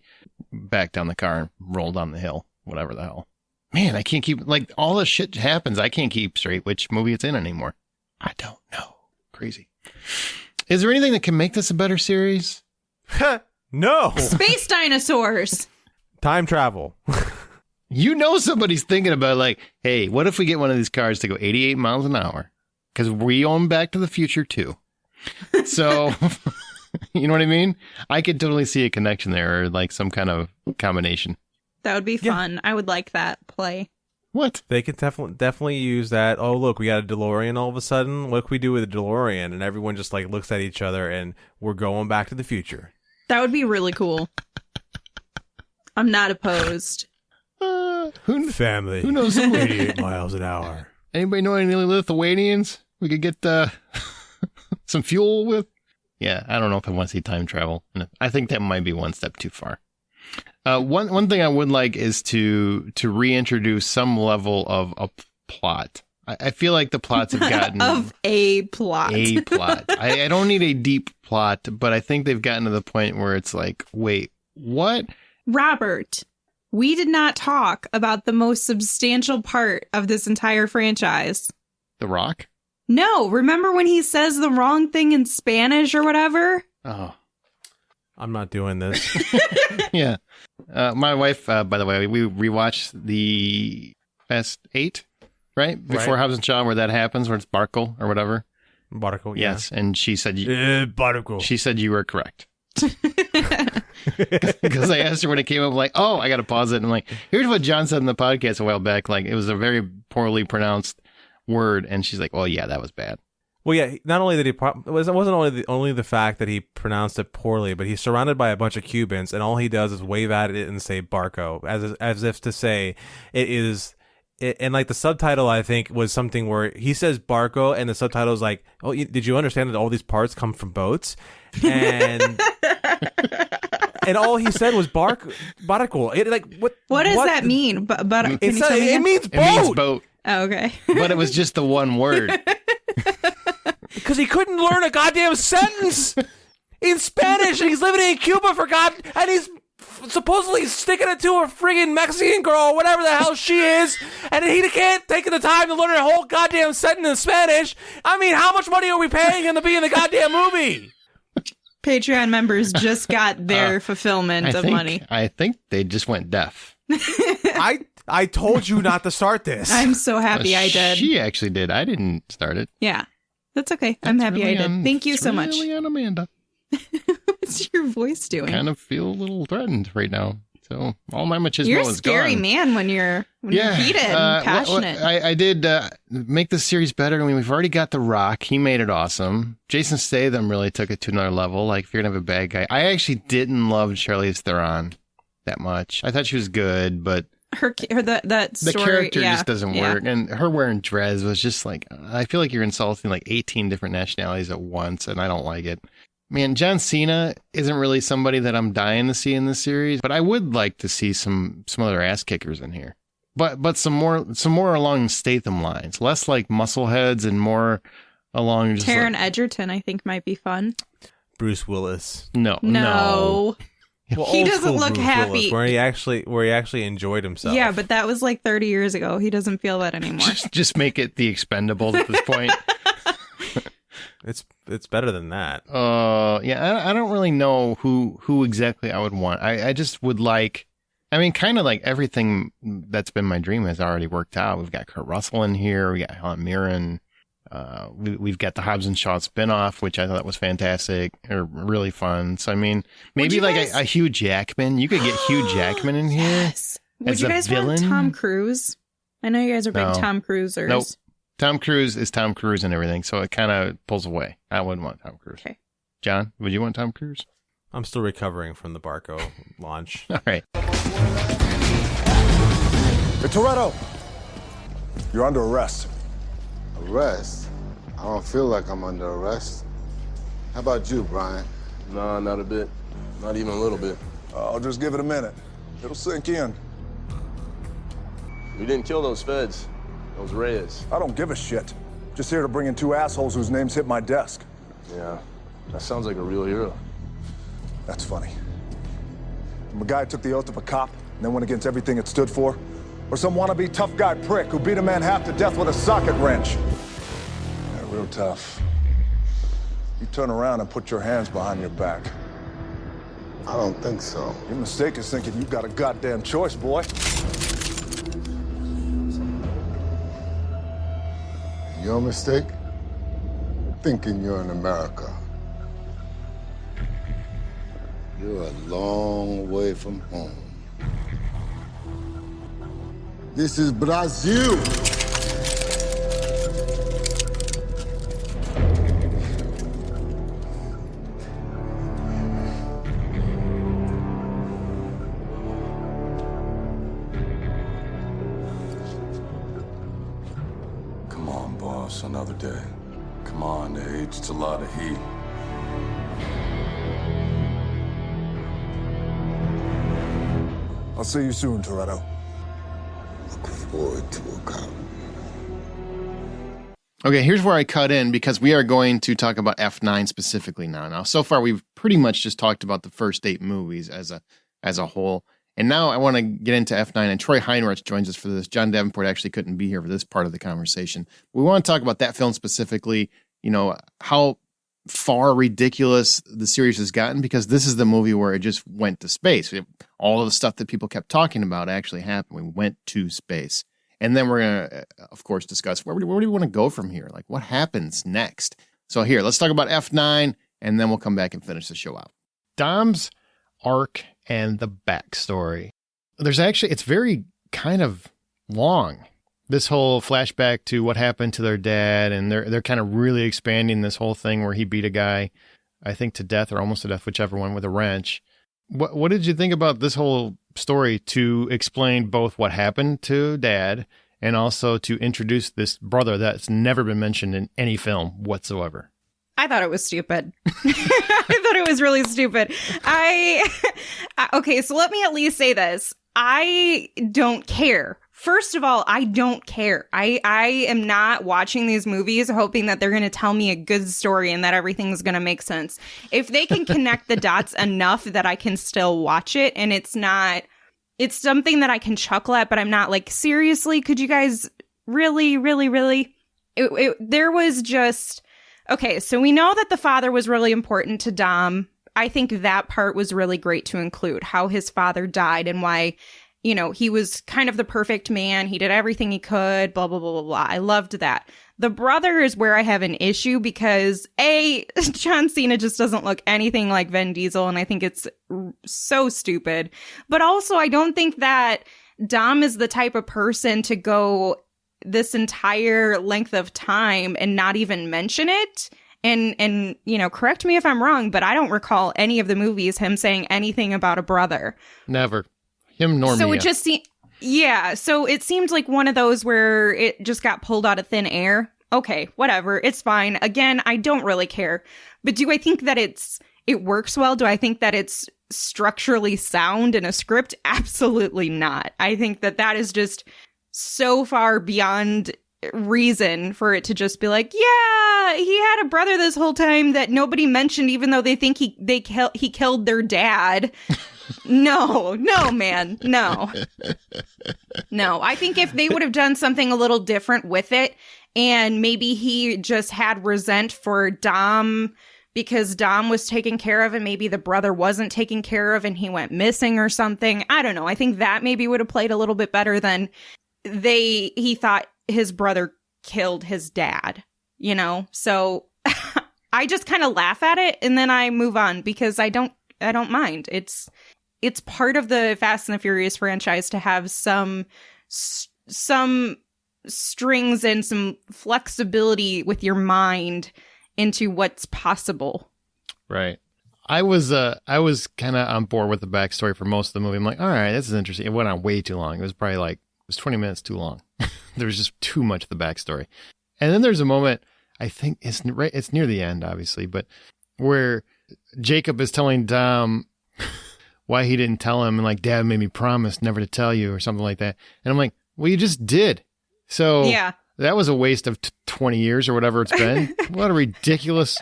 S1: backed down the car and rolled down the hill, whatever the hell. Man, I can't keep like all this shit happens. I can't keep straight which movie it's in anymore. I don't know. Crazy. Is there anything that can make this a better series?
S4: No!
S5: Space dinosaurs.
S4: Time travel.
S1: You know somebody's thinking about like, hey, what if we get one of these cars to go 88 miles an hour? Because we own Back to the Future too. So, you know what I mean? I could totally see a connection there, or like some kind of combination.
S5: That would be fun. I would like that play.
S1: What?
S4: They could definitely use that. Oh, look, we got a DeLorean all of a sudden. What can we do with a DeLorean? And everyone just like looks at each other and we're going back to the future.
S5: That would be really cool. I'm not opposed.
S4: Family.
S1: Who knows?
S4: 88 miles an hour.
S1: Anybody know any Lithuanians we could get some fuel with? Yeah, I don't know if I want to see time travel. I think that might be one step too far. One thing I would like is to reintroduce some level of a plot. I feel like the plots have gotten
S5: of a plot.
S1: A plot. I don't need a deep plot, but I think they've gotten to the point where it's like, wait, what?
S5: Robert, we did not talk about the most substantial part of this entire franchise.
S1: The Rock?
S5: No, remember when he says the wrong thing in Spanish or whatever?
S1: Oh.
S4: I'm not doing this.
S1: Yeah. My wife, by the way, we rewatched the Fast 8, right? Before Hobbs and Shaw, where that happens, where it's Barkle or whatever.
S4: Barkle, yeah.
S1: Yes, and she said
S4: Barkle.
S1: She said you were correct. Because I asked her when it came up, like, oh, I got to pause it. And I'm like, here's what John said in the podcast a while back. Like, it was a very poorly pronounced word. And she's like, oh, yeah, that was bad.
S4: Well, yeah, not only did it wasn't only the fact that he pronounced it poorly, but he's surrounded by a bunch of Cubans, and all he does is wave at it and say Barco, as if to say it is. And like the subtitle, I think, was something where he says Barco, and the subtitle is like, "Oh, did you understand that all these parts come from boats?" And and all he said was barco. What
S5: does that mean? But
S4: it means boat.
S1: It means boat.
S5: Oh, okay.
S1: But it was just the one word.
S4: Because he couldn't learn a goddamn sentence in Spanish, and he's living in Cuba and he's supposedly sticking it to a friggin' Mexican girl, whatever the hell she is, and he can't take the time to learn a whole goddamn sentence in Spanish. I mean, how much money are we paying him to be in the goddamn movie?
S5: Patreon members just got their fulfillment of money.
S1: I think they just went deaf.
S4: I told you not to start this.
S5: I'm so happy I did.
S1: She actually did. I didn't start it.
S5: Yeah, that's okay. I'm happy I did. Thank you so much.
S1: Really on Amanda.
S5: What's your voice doing?
S1: Kind of feel a little threatened right now. So all my machismo
S5: You're a
S1: is
S5: scary
S1: gone.
S5: man when you're heated and passionate.
S1: I did make the series better. I mean, we've already got The Rock. He made it awesome. Jason Statham really took it to another level. Like, if you're going to have a bad guy. I actually didn't love Charlize Theron that much. I thought she was good, but
S5: that story,
S1: the character just doesn't work. And her wearing dreads was just like, I feel like you're insulting like 18 different nationalities at once, and I don't like it. Man, John Cena isn't really somebody that I'm dying to see in this series, but I would like to see some other ass kickers in here. But some more along Statham lines, less like muscleheads and more along just
S5: Taron Egerton, I think, might be fun.
S4: Bruce Willis.
S1: No.
S4: Well,
S5: he doesn't look
S4: Bruce
S5: happy.
S4: Willis, where he actually enjoyed himself.
S5: Yeah, but that was like 30 years ago. He doesn't feel that anymore.
S1: just make it the Expendables at this point.
S4: It's better than that.
S1: Yeah, I don't really know who exactly I would want. I just would like, I mean, kind of like everything that's been my dream has already worked out. We've got Kurt Russell in here. We got Helen Mirren. We've got the Hobbs and Shaw spinoff, which I thought was fantastic or really fun. So, I mean, maybe like a Hugh Jackman. You could get Hugh Jackman in here.
S5: Yes. Would you guys
S1: villain.
S5: want Tom Cruise? I know you guys are big
S1: No.
S5: Tom Cruisers.
S1: Nope. Tom Cruise is Tom Cruise and everything, so it kind of pulls away. I wouldn't want Tom Cruise.
S5: Okay.
S1: John, would you want Tom Cruise?
S4: I'm still recovering from the Barco launch.
S1: All right.
S6: Hey, Toretto, you're under arrest.
S2: Arrest? I don't feel like I'm under arrest. How about you, Brian?
S3: Nah, not a bit. Not even a little bit.
S6: I'll just give it a minute. It'll sink in.
S3: We didn't kill those feds. Those Reyes.
S6: I don't give a shit. Just here to bring in two assholes whose names hit my desk.
S3: Yeah, that sounds like a real hero.
S6: That's funny. From a guy who took the oath of a cop and then went against everything it stood for, or some wannabe tough guy prick who beat a man half to death with a socket wrench. Yeah, real tough. You turn around and put your hands behind your back.
S2: I don't think so.
S6: Your mistake is thinking you've got a goddamn choice, boy.
S2: Your mistake? thinking you're in America. You're a long way from home. This is Brazil.
S7: Come on, boss, another day. Come on, Age, it's a lot of heat.
S6: I'll see you soon, Toretto.
S2: Looking forward to a cop.
S1: Okay, here's where I cut in because we are going to talk about F9 specifically now. Now, so far we've pretty much just talked about the first 8 movies as a whole. And now I want to get into F9, and Troy Heinrich joins us for this. John Davenport actually couldn't be here for this part of the conversation. We want to talk about that film specifically, you know, how far ridiculous the series has gotten, because this is the movie where it just went to space. All of the stuff that people kept talking about actually happened. We went to space. And then we're going to, of course, discuss where do we want to go from here? Like, what happens next? So here, let's talk about F9, and then we'll come back and finish the show out. Dom's arc and the backstory. It's very kind of long. This whole flashback to what happened to their dad, and they're kind of really expanding this whole thing where he beat a guy, I think to death or almost to death, whichever one, with a wrench. What did you think about this whole story to explain both what happened to dad and also to introduce this brother that's never been mentioned in any film whatsoever?
S5: I thought it was stupid. I thought it was really stupid. Okay, so let me at least say this. I don't care. First of all, I don't care. I am not watching these movies hoping that they're going to tell me a good story and that everything's going to make sense. If they can connect the dots enough that I can still watch it, and it's something that I can chuckle at, but I'm not like, seriously, could you guys really? There was just, okay, so we know that the father was really important to Dom. I think that part was really great to include, how his father died and why, you know, he was kind of the perfect man. He did everything he could, blah, blah, blah, blah, blah. I loved that. The brother is where I have an issue because, A, John Cena just doesn't look anything like Vin Diesel, and I think it's so stupid. But also, I don't think that Dom is the type of person to go this entire length of time and not even mention it. And you know, correct me if I'm wrong, but I don't recall any of the movies him saying anything about a brother.
S1: Never. Him nor
S5: So
S1: Mia.
S5: it just so it seemed like one of those where it just got pulled out of thin air. Okay, whatever, it's fine. Again, I don't really care. But do I think that it works well? Do I think that it's structurally sound in a script? Absolutely not. I think that is just so far beyond reason for it to just be like, yeah, he had a brother this whole time that nobody mentioned, even though they think he killed their dad. No, man, no. I think if they would have done something a little different with it, and maybe he just had resent for Dom because Dom was taken care of and maybe the brother wasn't taken care of and he went missing or something. I don't know. I think that maybe would have played a little bit better than he thought his brother killed his dad, you know? So I just kind of laugh at it and then I move on because I don't mind. It's part of the Fast and the Furious franchise to have some strings and some flexibility with your mind into what's possible.
S1: Right. I was kind of on board with the backstory for most of the movie. I'm like, all right, this is interesting. It went on way too long. It was probably it was 20 minutes too long. There was just too much of the backstory. And then there's a moment, I think it's near the end, obviously, but where Jacob is telling Dom why he didn't tell him, and like, Dad made me promise never to tell you or something like that. And I'm like, well, you just did. So yeah, that was a waste of 20 years or whatever it's been. What a ridiculous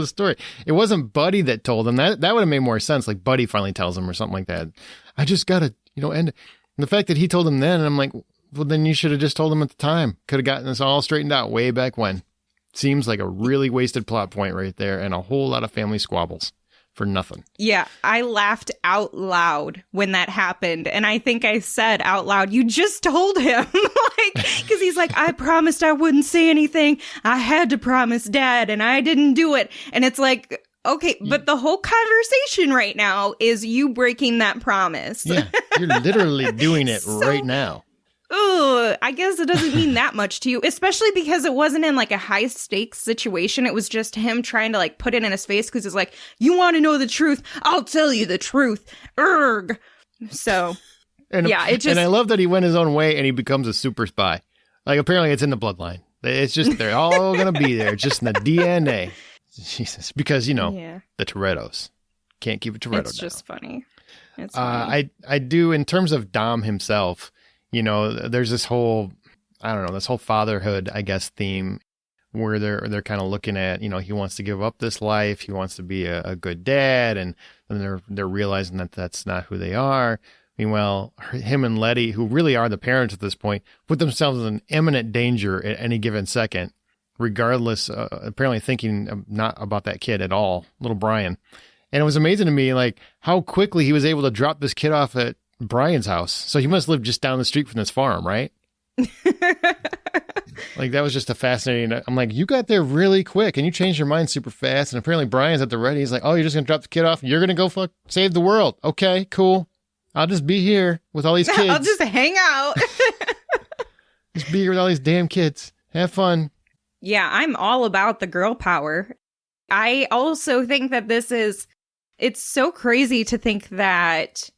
S1: story. It wasn't Buddy that told him. That would have made more sense. Like Buddy finally tells him or something like that. I just got to, end it. And the fact that he told him then, and I'm like, well, then you should have just told him at the time. Could have gotten this all straightened out way back when. Seems like a really wasted plot point right there and a whole lot of family squabbles. for nothing.
S5: Yeah, I laughed out loud when that happened. And I think I said out loud, you just told him. Like, because he's like, I promised I wouldn't say anything. I had to promise Dad, and I didn't do it. And it's like, okay, but the whole conversation right now is you breaking that promise.
S1: Yeah, you're literally doing it right now.
S5: Ugh, I guess it doesn't mean that much to you, especially because it wasn't in like a high stakes situation. It was just him trying to like put it in his face because it's like, you want to know the truth? I'll tell you the truth. Erg. So, yeah, it just.
S1: And I love that he went his own way and he becomes a super spy. Like, apparently it's in the bloodline. It's just, they're all going to be there. It's just in the DNA. Jesus. Because, you know, the Torettos. Can't keep a Toretto down.
S5: It's just funny. It's funny.
S1: I do, in terms of Dom himself, you know, there's this whole, I don't know, this whole fatherhood, I guess, theme where they're kind of looking at, you know, he wants to give up this life. He wants to be a good dad. And they're realizing that that's not who they are. Meanwhile, him and Letty, who really are the parents at this point, put themselves in imminent danger at any given second, regardless, apparently thinking not about that kid at all, little Brian. And it was amazing to me, like, how quickly he was able to drop this kid off at Brian's house. So he must live just down the street from this farm, right? Like, that was just a fascinating. I'm like, you got there really quick and you changed your mind super fast. And apparently Brian's at the ready. He's like, oh, you're just going to drop the kid off? You're going to go save the world. Okay, cool. I'll just be here with all these kids.
S5: I'll just hang out.
S1: Just be here with all these damn kids. Have fun.
S5: Yeah, I'm all about the girl power. I also think that it's so crazy to think that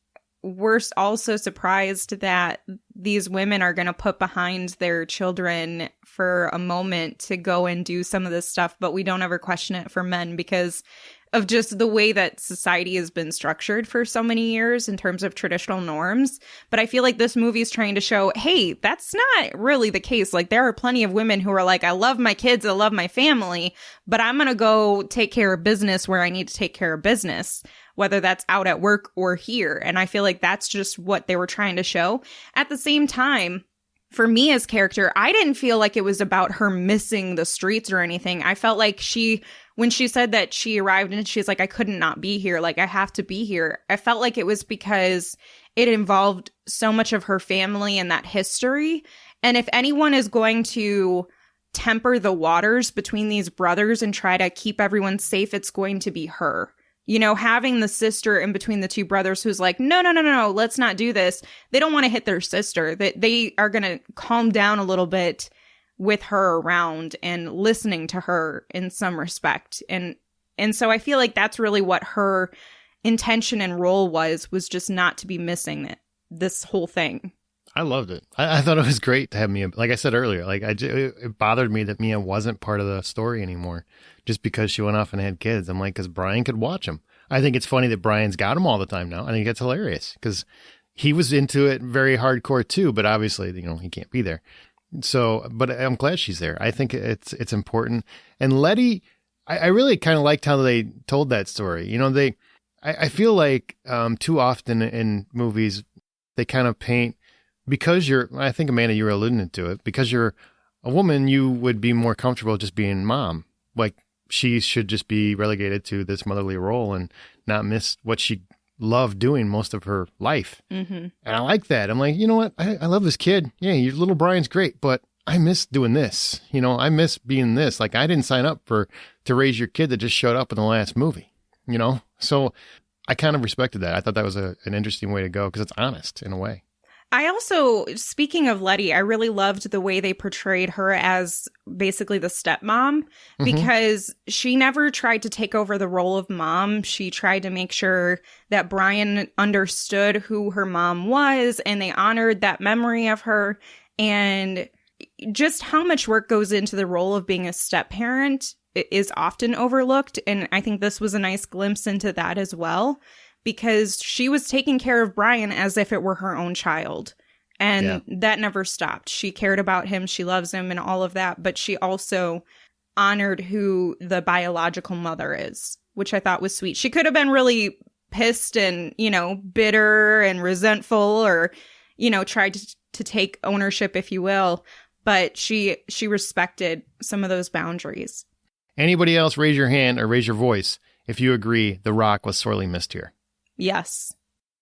S5: we're also surprised that these women are going to put behind their children for a moment to go and do some of this stuff, but we don't ever question it for men because of just the way that society has been structured for so many years in terms of traditional norms. But I feel like this movie is trying to show, hey, that's not really the case. Like, there are plenty of women who are like, I love my kids, I love my family, but I'm going to go take care of business where I need to take care of business, whether that's out at work or here. And I feel like that's just what they were trying to show. At the same time, for me as character, I didn't feel like it was about her missing the streets or anything. I felt like when she said that she arrived and she's like, I couldn't not be here, like, I have to be here, I felt like it was because it involved so much of her family and that history. And if anyone is going to temper the waters between these brothers and try to keep everyone safe, it's going to be her. You know, having the sister in between the two brothers who's like, no, let's not do this. They don't want to hit their sister. They are going to calm down a little bit with her around and listening to her in some respect. And so I feel like that's really what her intention and role was just not to be missing this whole thing.
S1: I loved it. I thought it was great to have Mia. Like I said earlier, like it bothered me that Mia wasn't part of the story anymore just because she went off and had kids. I'm like, because Brian could watch them. I think it's funny that Brian's got them all the time now. I think it's hilarious because he was into it very hardcore too, but obviously, you know, he can't be there. So, but I'm glad she's there. I think it's important. And Letty, I really kind of liked how they told that story. You know, I feel like too often in movies, they kind of paint, because I think, Amanda, you were alluding to it, because you're a woman, you would be more comfortable just being mom. Like, she should just be relegated to this motherly role and not miss what she loved doing most of her life. Mm-hmm. And I like that. I'm like, you know what? I love this kid. Yeah, your little Brian's great, but I miss doing this. You know, I miss being this. Like, I didn't sign up to raise your kid that just showed up in the last movie, you know? So I kind of respected that. I thought that was an interesting way to go because it's honest in a way.
S5: I also, speaking of Letty, I really loved the way they portrayed her as basically the stepmom, because she never tried to take over the role of mom. She tried to make sure that Brian understood who her mom was, and they honored that memory of her. And just how much work goes into the role of being a step-parent is often overlooked. And I think this was a nice glimpse into that as well, because she was taking care of Brian as if it were her own child. And that never stopped. She cared about him. She loves him and all of that. But she also honored who the biological mother is, which I thought was sweet. She could have been really pissed and, you know, bitter and resentful, or, you know, tried to take ownership, if you will. But she respected some of those boundaries.
S1: Anybody else raise your hand or raise your voice if you agree The Rock was sorely missed here.
S5: Yes.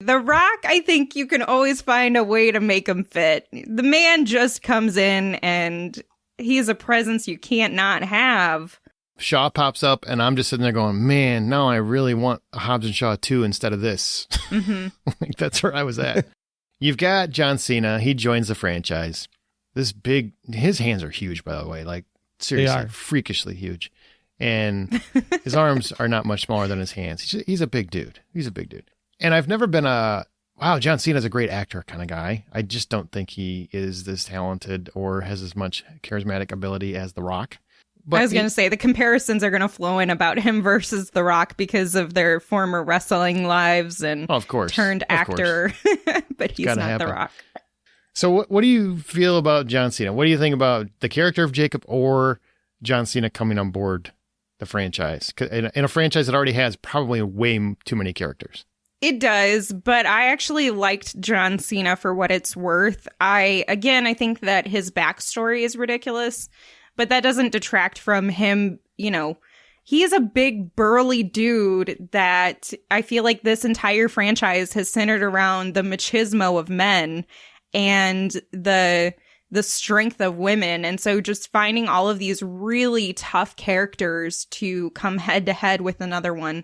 S5: The Rock, I think you can always find a way to make him fit. The man just comes in and he's a presence you can't not have.
S1: Shaw pops up, and I'm just sitting there going, man, now I really want a Hobbs and Shaw 2 instead of this.
S5: Mm-hmm.
S1: Like, that's where I was at. You've got John Cena. He joins the franchise. His hands are huge, by the way. Like, seriously, freakishly huge. And his arms are not much smaller than his hands. He's a big dude. And I've never been wow, John Cena's a great actor kind of guy. I just don't think he is this talented or has as much charismatic ability as The Rock. But
S5: I was going to say, the comparisons are going to flow in about him versus The Rock because of their former wrestling lives and turned actor. But he's not
S1: happen.
S5: The Rock.
S1: So what do you feel about John Cena? What do you think about the character of Jacob or John Cena coming on board the franchise? In a franchise that already has probably way too many characters.
S5: It does, but I actually liked John Cena for what it's worth. I think that his backstory is ridiculous. But that doesn't detract from him, he is a big burly dude that I feel like this entire franchise has centered around the machismo of men and the strength of women. And so just finding all of these really tough characters to come head to head with another one,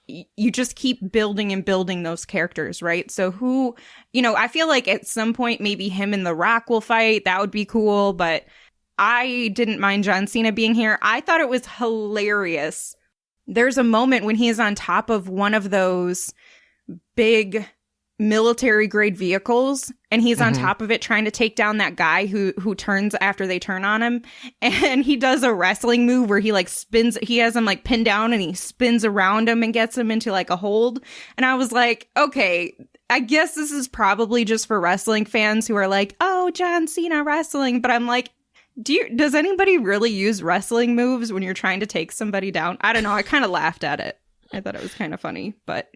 S5: you just keep building and building those characters, right? So I feel like at some point maybe him and The Rock will fight. That would be cool, but I didn't mind John Cena being here. I thought it was hilarious. There's a moment when he is on top of one of those big military-grade vehicles, and he's on top of it trying to take down that guy who turns after they turn on him. And he does a wrestling move where he spins. He has him pinned down, and he spins around him and gets him into a hold. And I was like, okay, I guess this is probably just for wrestling fans who are like, oh, John Cena wrestling. But I'm like, does anybody really use wrestling moves when you're trying to take somebody down? I don't know. I kind of laughed at it. I thought it was kind of funny, but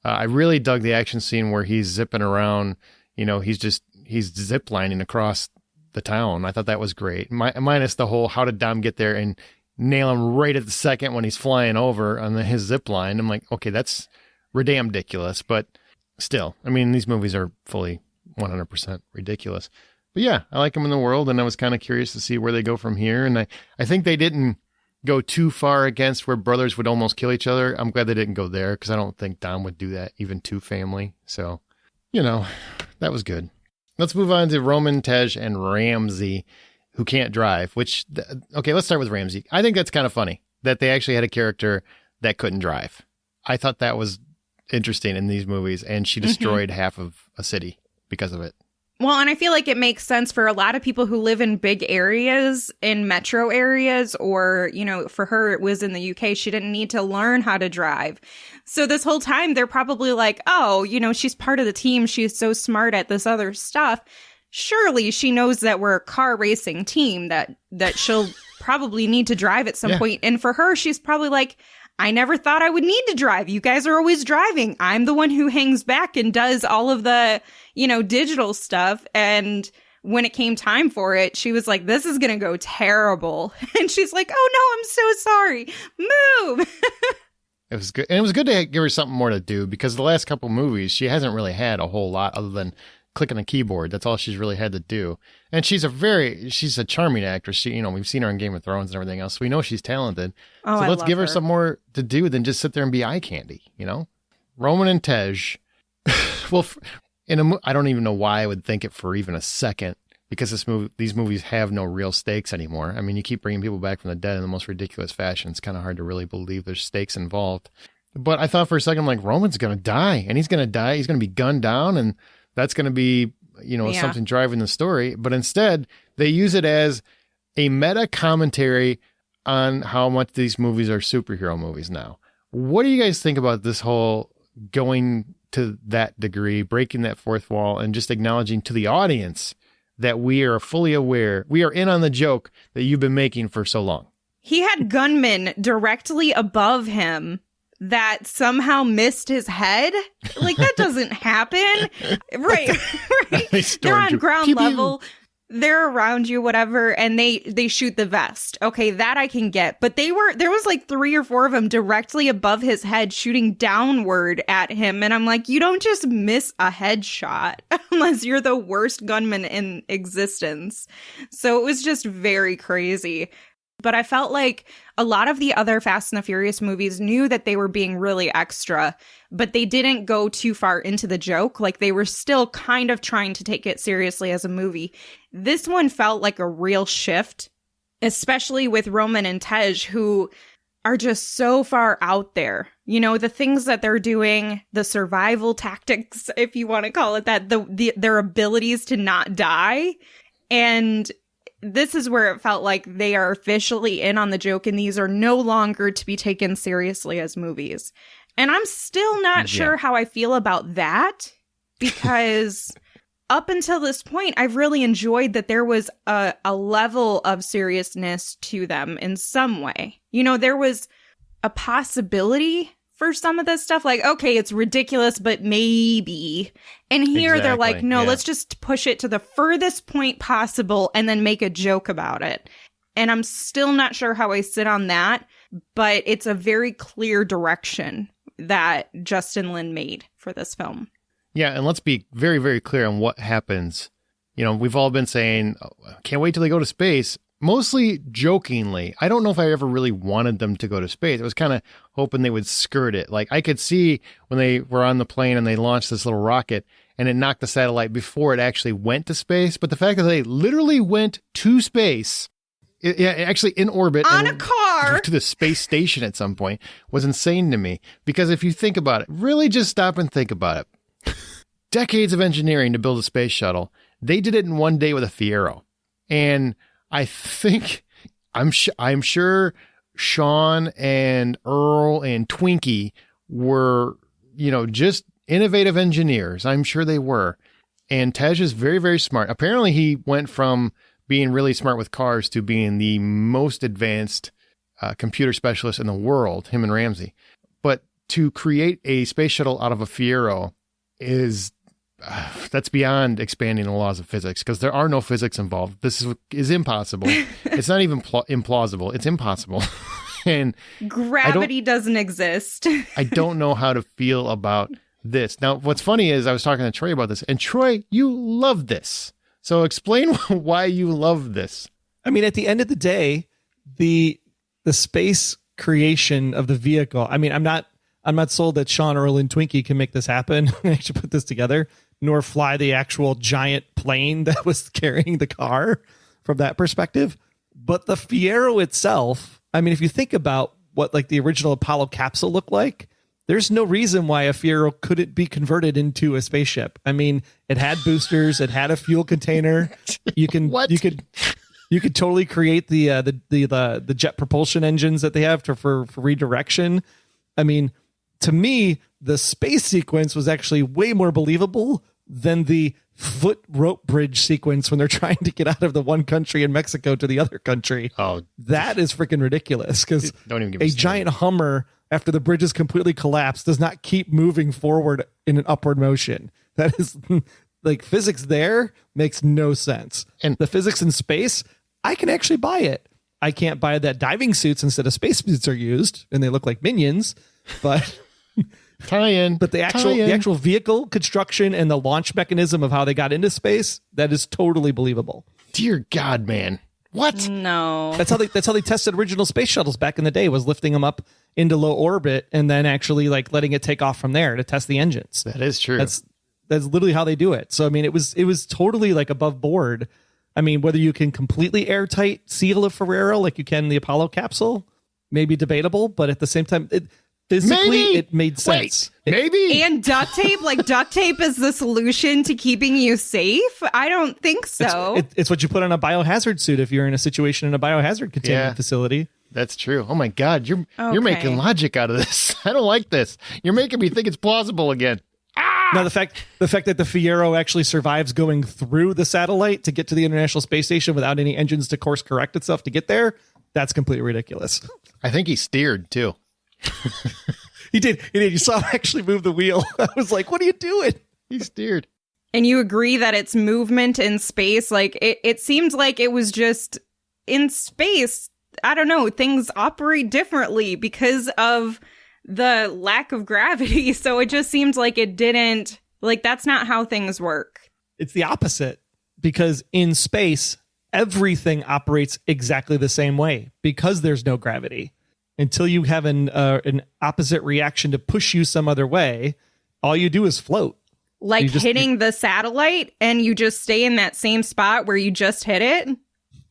S1: I really dug the action scene where he's zipping around. He's zip lining across the town. I thought that was great. Minus the whole, how did Dom get there and nail him right at the second when he's flying over on his zip line? I'm like, okay, that's ridiculous, but still, I mean, these movies are fully 100% ridiculous. But yeah, I like them in the world, and I was kind of curious to see where they go from here. And I think they didn't go too far against where brothers would almost kill each other. I'm glad they didn't go there because I don't think Dom would do that even to family. So, that was good. Let's move on to Roman, Tej, and Ramsey, who can't drive, okay, let's start with Ramsey. I think that's kind of funny that they actually had a character that couldn't drive. I thought that was interesting in these movies, and she destroyed half of a city because of it.
S5: Well, and I feel like it makes sense for a lot of people who live in big areas, in metro areas, or, for her, it was in the UK. She didn't need to learn how to drive. So this whole time, they're probably like, oh, she's part of the team. She's so smart at this other stuff. Surely she knows that we're a car racing team, that she'll probably need to drive at some point. And for her, she's probably like, I never thought I would need to drive. You guys are always driving. I'm the one who hangs back and does all of the, digital stuff. And when it came time for it, she was like, this is going to go terrible. And she's like, oh, no, I'm so sorry. Move.
S1: It was good. And it was good to give her something more to do because the last couple movies, she hasn't really had a whole lot other than clicking a keyboard. That's all she's really had to do. And she's a charming actress. We've seen her in Game of Thrones and everything else. So we know she's talented.
S5: Oh,
S1: so let's give her
S5: her
S1: some more to do than just sit there and be eye candy, Roman and Tej. Well, I don't even know why I would think it for even a second because these movies have no real stakes anymore. I mean, you keep bringing people back from the dead in the most ridiculous fashion. It's kind of hard to really believe there's stakes involved. But I thought for a second, like, Roman's going to die, and he's going to die. He's going to be gunned down, and that's going to be, something driving the story. But instead, they use it as a meta commentary on how much these movies are superhero movies now. What do you guys think about this whole going to that degree, breaking that fourth wall, and just acknowledging to the audience that we are fully aware, we are in on the joke that you've been making for so long?
S5: He had gunmen directly above him that somehow missed his head. Like, that doesn't happen. Right. They're on ground level. they're around you, whatever, and they shoot the vest. Okay, that I can get. But there was like 3 or 4 of them directly above his head shooting downward at him. And I'm like, you don't just miss a headshot unless you're the worst gunman in existence. So it was just very crazy. But I felt like a lot of the other Fast and the Furious movies knew that they were being really extra, but they didn't go too far into the joke. Like, they were still kind of trying to take it seriously as a movie. This one felt like a real shift, especially with Roman and Tej, who are just so far out there. You know, the things that they're doing, the survival tactics, if you want to call it that, their abilities to not die. And this is where it felt like they are officially in on the joke, and these are no longer to be taken seriously as movies. And I'm still not sure how I feel about that, because up until this point, I've really enjoyed that there was a level of seriousness to them in some way. You know, there was a possibility for some of this stuff, like, okay, it's ridiculous, but maybe. And here they're like, no, let's just push it to the furthest point possible and then make a joke about it. And I'm still not sure how I sit on that, but it's a very clear direction that Justin Lin made for this film.
S1: Yeah, and let's be very, very clear on what happens. You know, we've all been saying, oh, can't wait till they go to space. Mostly jokingly. I don't know if I ever really wanted them to go to space. I was kind of hoping they would skirt it. Like, I could see when they were on the plane and they launched this little rocket and it knocked the satellite before it actually went to space. But the fact that they literally went to space, actually in orbit
S5: on a car
S1: to the space station at some point, was insane to me. Because if you think about it, really just stop and think about it. Decades of engineering to build a space shuttle. They did it in one day with a Fiero. And I think, I'm sure Sean and Earl and Twinkie were, you know, just innovative engineers. I'm sure they were. And Tej is very, very smart. Apparently he went from being really smart with cars to being the most advanced computer specialist in the world, him and Ramsey. But to create a space shuttle out of a Fiero is... that's beyond expanding the laws of physics, because there are no physics involved. This is impossible. It's not even implausible. It's impossible. And
S5: gravity doesn't exist.
S1: I don't know how to feel about this. Now, what's funny is I was talking to Troy about this, and Troy, you love this. So explain why you love this.
S8: I mean, at the end of the day, the space creation of the vehicle. I mean, I'm not sold that Sean, Earl, and Twinkie can make this happen and actually put this together, nor fly the actual giant plane that was carrying the car from that perspective. But the Fiero itself, I mean, if you think about what like the original Apollo capsule looked like, there's no reason why a Fiero couldn't be converted into a spaceship. I mean, it had boosters, it had a fuel container. You could totally create the jet propulsion engines that they have for redirection. I mean, to me, the space sequence was actually way more believable than the foot rope bridge sequence when they're trying to get out of the one country in Mexico to the other country.
S1: Oh,
S8: that is freaking ridiculous, because
S1: a
S8: giant Hummer, after the bridge is completely collapsed, does not keep moving forward in an upward motion. That is like, physics there makes no sense. And the physics in space, I can actually buy it. I can't buy that diving suits instead of space suits are used and they look like minions, but
S1: tie-in.
S8: But the actual vehicle construction and the launch mechanism of how they got into space, that is totally believable.
S1: Dear God, man. What?
S5: No.
S8: That's how they tested original space shuttles back in the day, was lifting them up into low orbit and then actually like letting it take off from there to test the engines.
S1: That is true.
S8: That's literally how they do it. So I mean, it was totally like above board. I mean, whether you can completely airtight seal a Ferrero like you can in the Apollo capsule, maybe debatable, but at the same time, physically it made sense.
S1: Maybe.
S5: And duct tape, like duct tape is the solution to keeping you safe? I don't think so.
S8: It's what you put on a biohazard suit if you're in a situation in a biohazard containment facility.
S1: That's true. Oh my God, you're making logic out of this. I don't like this. You're making me think it's plausible again.
S8: Now, the fact that the Fiero actually survives going through the satellite to get to the International Space Station without any engines to course correct itself to get there, that's completely ridiculous.
S1: I think he steered too.
S8: He did. You saw him actually move the wheel. I was like, what are you doing?
S1: He steered.
S5: And you agree that it's movement in space? Like, it seemed like it was just in space. I don't know. Things operate differently because of the lack of gravity. So it just seemed like it didn't, like, that's not how things work.
S8: It's the opposite, because in space, everything operates exactly the same way because there's no gravity. Until you have an opposite reaction to push you some other way, all you do is float.
S5: Like hitting the satellite and you just stay in that same spot where you just hit it?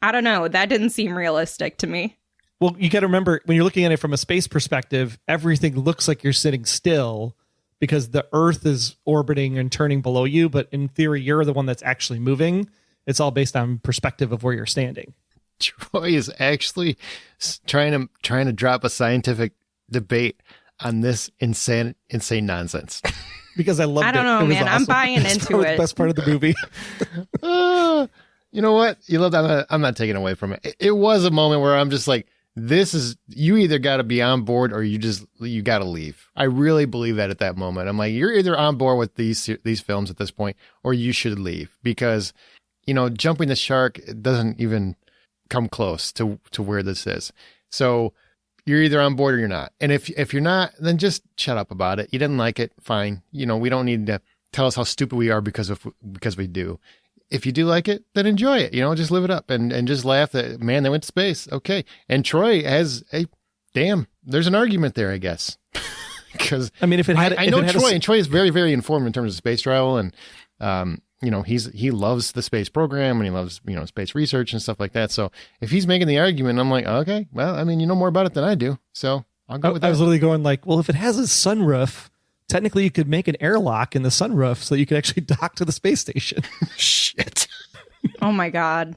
S5: I don't know. That didn't seem realistic to me.
S8: Well, you got to remember, when you're looking at it from a space perspective, everything looks like you're sitting still because the Earth is orbiting and turning below you. But in theory, you're the one that's actually moving. It's all based on perspective of where you're standing.
S1: Troy is actually trying to drop a scientific debate on this insane nonsense.
S8: Because I loved it.
S5: I don't know, man.
S8: Awesome.
S5: I'm buying into it.
S8: The best part of the movie.
S1: You know what? You love that. I'm not taking away from it. It was a moment where I'm just like, this is, you either got to be on board or you got to leave. I really believe that at that moment. I'm like, you're either on board with these films at this point or you should leave, because, you know, jumping the shark, it doesn't even come close to where this is. So you're either on board or you're not. And if you're not, then just shut up about it. You didn't like it, fine. You know, we don't need to tell us how stupid we are because we do. If you do like it, then enjoy it. You know, just live it up and just laugh that, man, they went to space. Okay. And Troy has there's an argument there, I guess. Because
S8: I mean, if it had,
S1: I know Troy, and Troy is very, very informed in terms of space travel, and you know, he loves the space program and he loves, you know, space research and stuff like that. So if he's making the argument, I'm like, okay, well, I mean, you know more about it than I do, so I'll go with that.
S8: I was literally going like, well, if it has a sunroof, technically you could make an airlock in the sunroof so you could actually dock to the space station.
S1: Shit.
S5: Oh my God.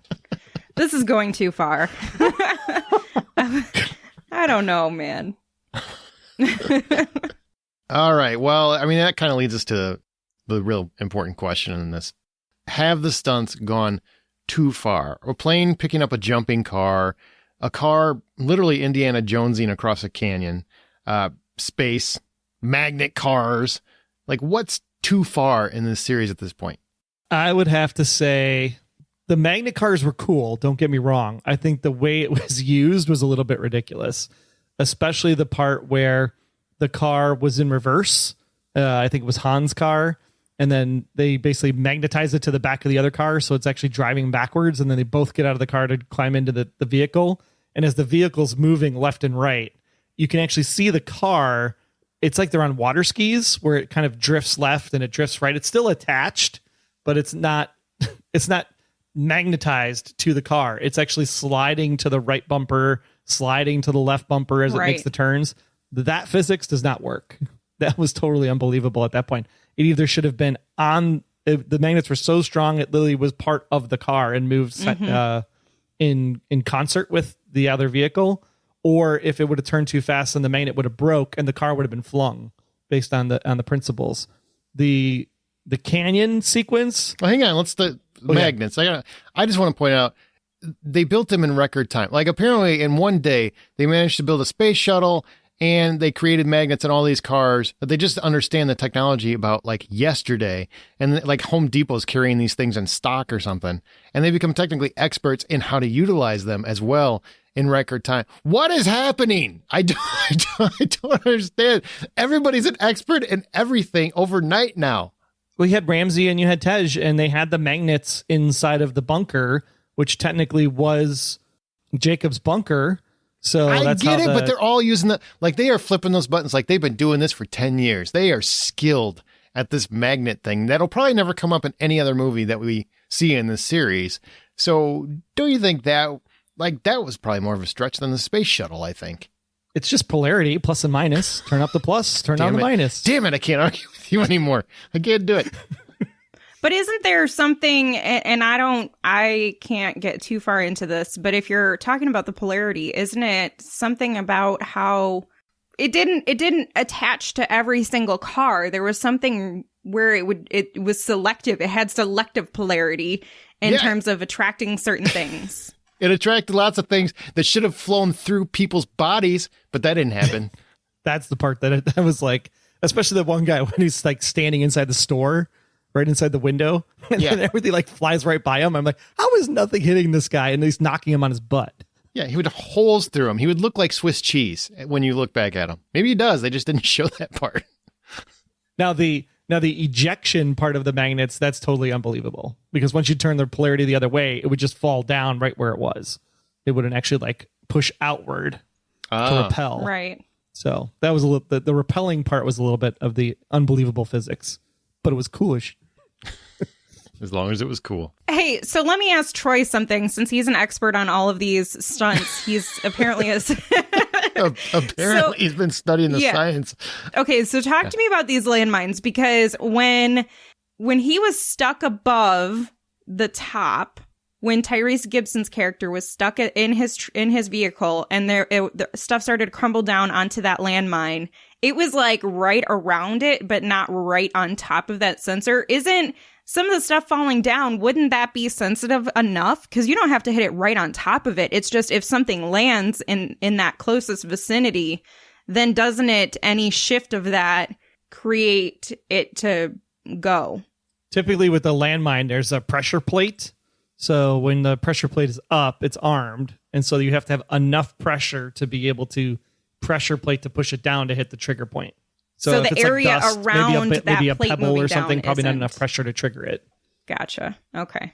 S5: This is going too far. I don't know, man.
S1: All right. Well, I mean, that kind of leads us to the real important question in this. Have the stunts gone too far? A plane picking up a jumping car, a car literally Indiana Jonesing across a canyon, space, magnet cars. Like, what's too far in this series at this point?
S8: I would have to say the magnet cars were cool. Don't get me wrong. I think the way it was used was a little bit ridiculous, especially the part where the car was in reverse. I think it was Han's car. And then they basically magnetize it to the back of the other car. So it's actually driving backwards. And then they both get out of the car to climb into the vehicle. And as the vehicle's moving left and right, you can actually see the car. It's like they're on water skis where it kind of drifts left and it drifts right. It's still attached, but it's not magnetized to the car. It's actually sliding to the right bumper, sliding to the left bumper as it makes the turns. That physics does not work. That was totally unbelievable at that point. It either should have been on, the magnets were so strong it literally was part of the car and moved in concert with the other vehicle, or if it would have turned too fast, then the magnet would have broke and the car would have been flung based on the principles. The canyon sequence.
S1: Well, hang on. Let's the magnets. Yeah. I just want to point out they built them in record time. Like, apparently in one day they managed to build a space shuttle. And they created magnets in all these cars that they just understand the technology about like yesterday. And like Home Depot's carrying these things in stock or something. And they become technically experts in how to utilize them as well in record time. What is happening? I don't understand. Everybody's an expert in everything overnight now.
S8: Well, you had Ramsey and you had Tej, and they had the magnets inside of the bunker, which technically was Jacob's bunker. So
S1: I
S8: that's
S1: get it, but they're all using they are flipping those buttons like they've been doing this for 10 years. They are skilled at this magnet thing. That'll probably never come up in any other movie that we see in this series. So don't you think that was probably more of a stretch than the space shuttle, I think.
S8: It's just polarity, plus and minus. Turn up the plus, turn down the minus.
S1: Damn it, I can't argue with you anymore. I can't do it.
S5: But isn't there something, and I can't get too far into this, but if you're talking about the polarity, isn't it something about how it didn't attach to every single car? There was something where it was selective. It had selective polarity in terms of attracting certain things.
S1: It attracted lots of things that should have flown through people's bodies, but that didn't happen.
S8: That's the part that was like, especially the one guy when he's like standing inside the store. right inside the window, and
S1: Yeah.
S8: then everything like flies right by him. I'm like, how is nothing hitting this guy? And he's knocking him on his butt.
S1: Yeah, he would have holes through him. He would look like Swiss cheese when you look back at him. Maybe he does. They just didn't show that part.
S8: Now the ejection part of the magnets, that's totally unbelievable, because once you turn the polarity the other way, it would just fall down right where it was. It wouldn't actually like push outward to repel.
S5: Right.
S8: So that was a little, the repelling part was a little bit of the unbelievable physics, but it was coolish.
S1: As long as it was cool.
S5: Hey, so let me ask Troy something, since he's an expert on all of these stunts. He's apparently
S1: Apparently, he's been studying the science.
S5: Okay, so talk to me about these landmines, because when he was stuck above the top, when Tyrese Gibson's character was stuck in his vehicle, and the stuff started to crumble down onto that landmine, it was like right around it, but not right on top of that sensor. Isn't some of the stuff falling down, wouldn't that be sensitive enough? Because you don't have to hit it right on top of it. It's just if something lands in that closest vicinity, then doesn't it, any shift of that, create it to go?
S8: Typically with the landmine, there's a pressure plate. So when the pressure plate is up, it's armed. And so you have to have enough pressure to be able to pressure plate to push it down to hit the trigger point.
S5: So
S8: if
S5: the
S8: it's like
S5: area
S8: dust,
S5: around
S8: maybe a
S5: that plate
S8: pebble
S5: moving
S8: or something,
S5: down
S8: probably not
S5: isn't.
S8: enough pressure to trigger it.
S5: Gotcha. Okay.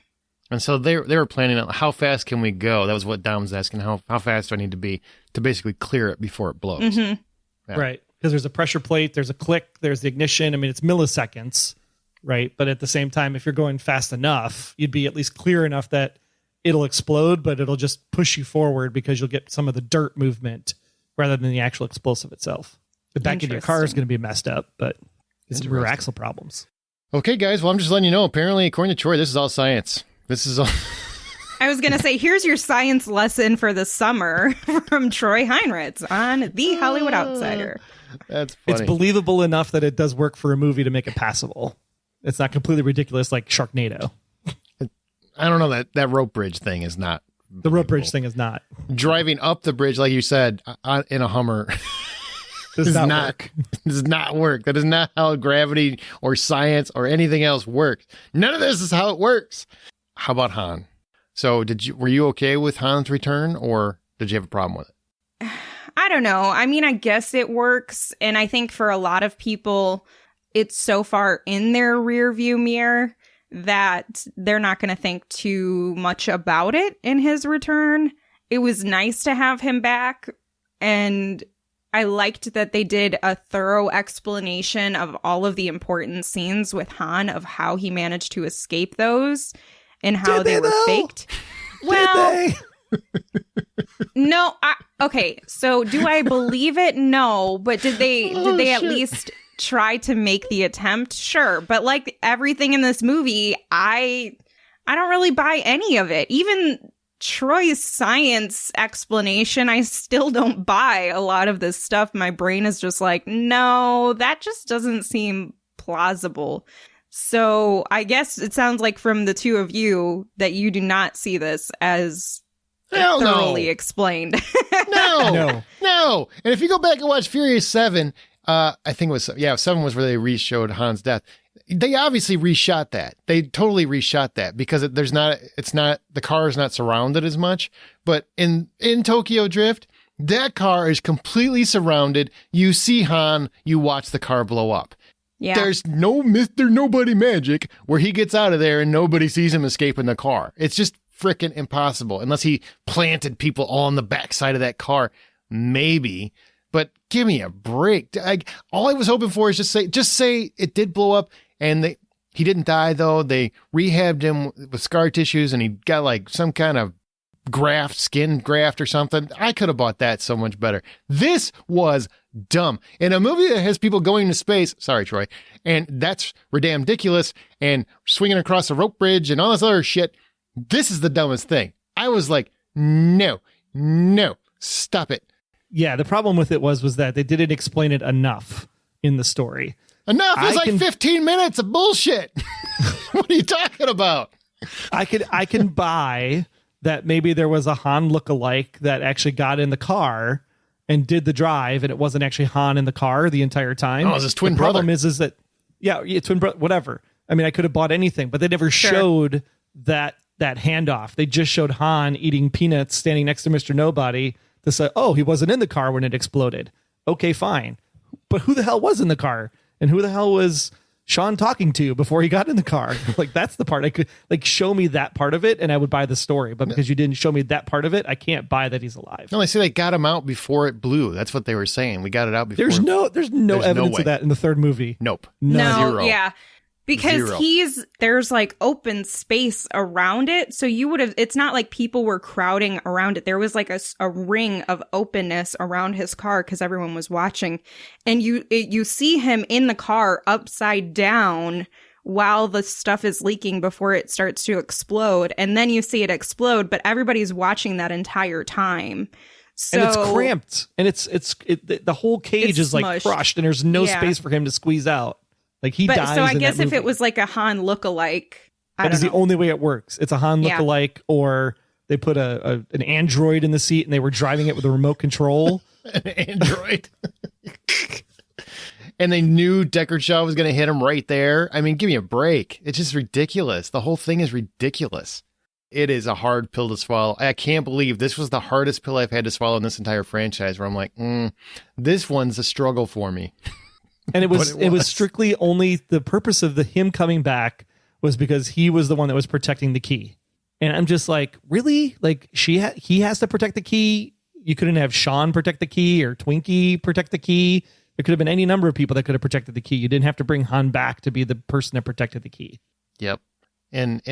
S1: And so they were planning on how fast can we go? That was what Dom was asking. How fast do I need to be to basically clear it before it blows?
S5: Mm-hmm.
S1: Yeah.
S8: Right. Because there's a pressure plate, there's a click, there's the ignition. I mean, it's milliseconds, right? But at the same time, if you're going fast enough, you'd be at least clear enough that it'll explode, but it'll just push you forward because you'll get some of the dirt movement rather than the actual explosive itself. The back of your car is going to be messed up, but it's rear axle problems.
S1: Okay, guys. Well, I'm just letting you know. Apparently, according to Troy, this is all science. This is all.
S5: I was going to say, here's your science lesson for the summer from Troy Heinrichs on The Hollywood Outsider.
S1: That's funny.
S8: It's believable enough that it does work for a movie to make it passable. It's not completely ridiculous like Sharknado.
S1: I don't know, that rope bridge thing is not.
S8: The rope bridge thing is not.
S1: Driving up the bridge, like you said, in a Hummer.
S8: Does not work.
S1: Does not work. That is not how gravity or science or anything else works. None of this is how it works. How about Han? So were you okay with Han's return, or did you have a problem with it?
S5: I don't know. I mean, I guess it works. And I think for a lot of people, it's so far in their rear view mirror that they're not going to think too much about it in his return. It was nice to have him back. And I liked that they did a thorough explanation of all of the important scenes with Han, of how he managed to escape those and how they were faked. Well, no. Okay. So do I believe it? No. But did they at least try to make the attempt? Sure. But like everything in this movie, I don't really buy any of it. Even Troy's science explanation, I still don't buy a lot of this stuff. My brain is just like, no, that just doesn't seem plausible. So I guess it sounds like from the two of you that you do not see this as thoroughly explained.
S1: No. And if you go back and watch Furious 7, I think it was, 7 was where they re-showed Han's death. They obviously reshot that. They totally reshot that because the car is not surrounded as much. But in Tokyo Drift, that car is completely surrounded. You see Han, you watch the car blow up.
S5: Yeah.
S1: There's no Mr. Nobody magic where he gets out of there and nobody sees him escaping the car. It's just freaking impossible unless he planted people all on the backside of that car. Maybe. But give me a break. All I was hoping for is just say it did blow up and he didn't die though. They rehabbed him with scar tissues and he got like some kind of skin graft or something. I could have bought that so much better. This was dumb. In a movie that has people going to space, sorry, Troy, and that's ridiculous, and swinging across a rope bridge and all this other shit, this is the dumbest thing. I was like, no, stop it.
S8: Yeah, the problem with it was that they didn't explain it enough in the story.
S1: Enough? It was like 15 minutes of bullshit. What are you talking about?
S8: I can buy that maybe there was a Han lookalike that actually got in the car and did the drive, and it wasn't actually Han in the car the entire time.
S1: Oh, it was his twin
S8: brother. The
S1: brother.
S8: problem is that, twin brother, whatever. I mean, I could have bought anything, but they never showed that handoff. They just showed Han eating peanuts standing next to Mr. Nobody to say, oh, he wasn't in the car when it exploded. Okay, fine. But who the hell was in the car? And who the hell was Sean talking to before he got in the car? Like, that's the part I could, like, show me that part of it and I would buy the story. But because you didn't show me that part of it, I can't buy that he's alive.
S1: No, they say they got him out before it blew. That's what they were saying. We got it out before.
S8: There's no evidence of that in the third movie.
S1: Nope.
S5: No,
S1: Zero.
S5: yeah. Because
S1: Zero.
S5: there's like open space around it. So you would have, it's not like people were crowding around it. There was like a ring of openness around his car because everyone was watching. And you see him in the car upside down while the stuff is leaking before it starts to explode. And then you see it explode, but everybody's watching that entire time. So,
S8: and it's cramped. And the whole cage is like
S5: smushed.
S8: crushed and there's no space for him to squeeze out. Like he dies.
S5: So I
S8: in
S5: guess
S8: that
S5: if
S8: movie.
S5: it was like a Han lookalike,
S8: that is the only way it works. It's a Han lookalike, or they put an android in the seat and they were driving it with a remote control.
S1: An android. And they knew Deckard Shaw was going to hit him right there. I mean, give me a break. It's just ridiculous. The whole thing is ridiculous. It is a hard pill to swallow. I can't believe this was the hardest pill I've had to swallow in this entire franchise, where I'm like, this one's a struggle for me.
S8: And it was strictly only the purpose of him coming back was because he was the one that was protecting the key. And I'm just like, really? Like he has to protect the key. You couldn't have Sean protect the key or Twinkie protect the key. There could have been any number of people that could have protected the key. You didn't have to bring Han back to be the person that protected the key.
S1: Yep. And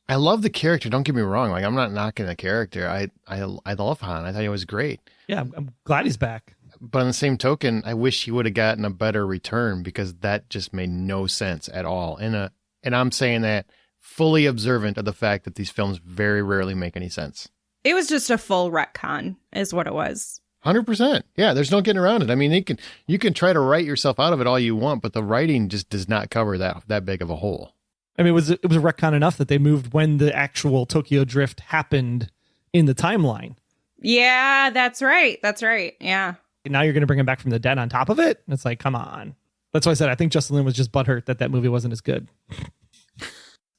S1: I love the character. Don't get me wrong. Like, I'm not knocking the character. I love Han. I thought he was great.
S8: Yeah, I'm glad he's back.
S1: But on the same token, I wish he would have gotten a better return, because that just made no sense at all. And I'm saying that fully observant of the fact that these films very rarely make any sense.
S5: it was just a full retcon, is what it was.
S1: 100%. Yeah, there's no getting around it. I mean, you can try to write yourself out of it all you want, but the writing just does not cover that big of a hole.
S8: I mean, it was a retcon enough that they moved when the actual Tokyo Drift happened in the timeline.
S5: Yeah, that's right. That's right. Yeah.
S8: Now you're going to bring him back from the dead on top of it? And it's like, come on. That's why I said I think Justin Lin was just butthurt that movie wasn't as good.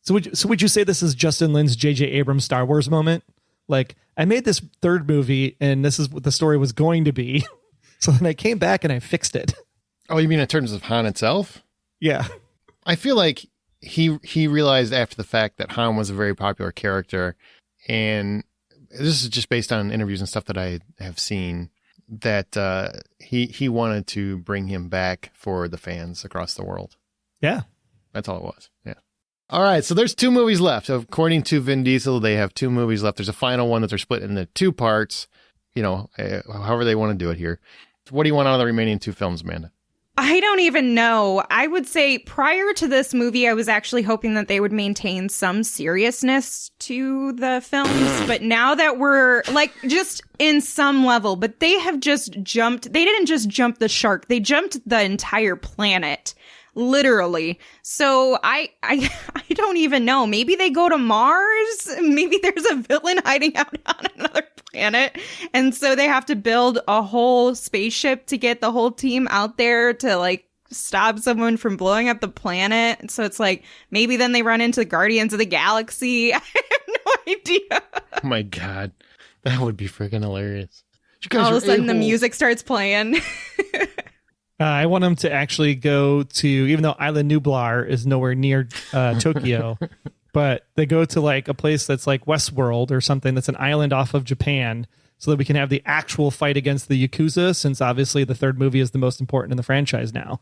S8: So would you say this is Justin Lin's J.J. Abrams Star Wars moment? Like, I made this third movie, and this is what the story was going to be. So then I came back and I fixed it.
S1: Oh, you mean in terms of Han itself?
S8: Yeah.
S1: I feel like he realized after the fact that Han was a very popular character, and this is just based on interviews and stuff that I have seen, that he wanted to bring him back for the fans across the world.
S8: Yeah.
S1: That's all it was. Yeah. All right, so there's 2 movies left. According to Vin Diesel, they have 2 movies left. There's a final one that they're split into 2 parts, however they want to do it here. What do you want out of the remaining 2 films, Amanda?
S5: I don't even know. I would say prior to this movie, I was actually hoping that they would maintain some seriousness to the films. But now that we're like just in some level, but they have just jumped. They didn't just jump the shark. They jumped the entire planet. Literally. So I don't even know. Maybe they go to Mars. Maybe there's a villain hiding out on another planet. And so they have to build a whole spaceship to get the whole team out there to like stop someone from blowing up the planet. So it's like maybe then they run into the Guardians of the Galaxy. I have no idea.
S1: Oh my God. That would be freaking hilarious.
S5: All of a sudden the music starts playing.
S8: I want them to actually go to, even though Isla Nublar is nowhere near Tokyo, but they go to like a place that's like Westworld or something that's an island off of Japan, so that we can have the actual fight against the Yakuza, since obviously the third movie is the most important in the franchise now.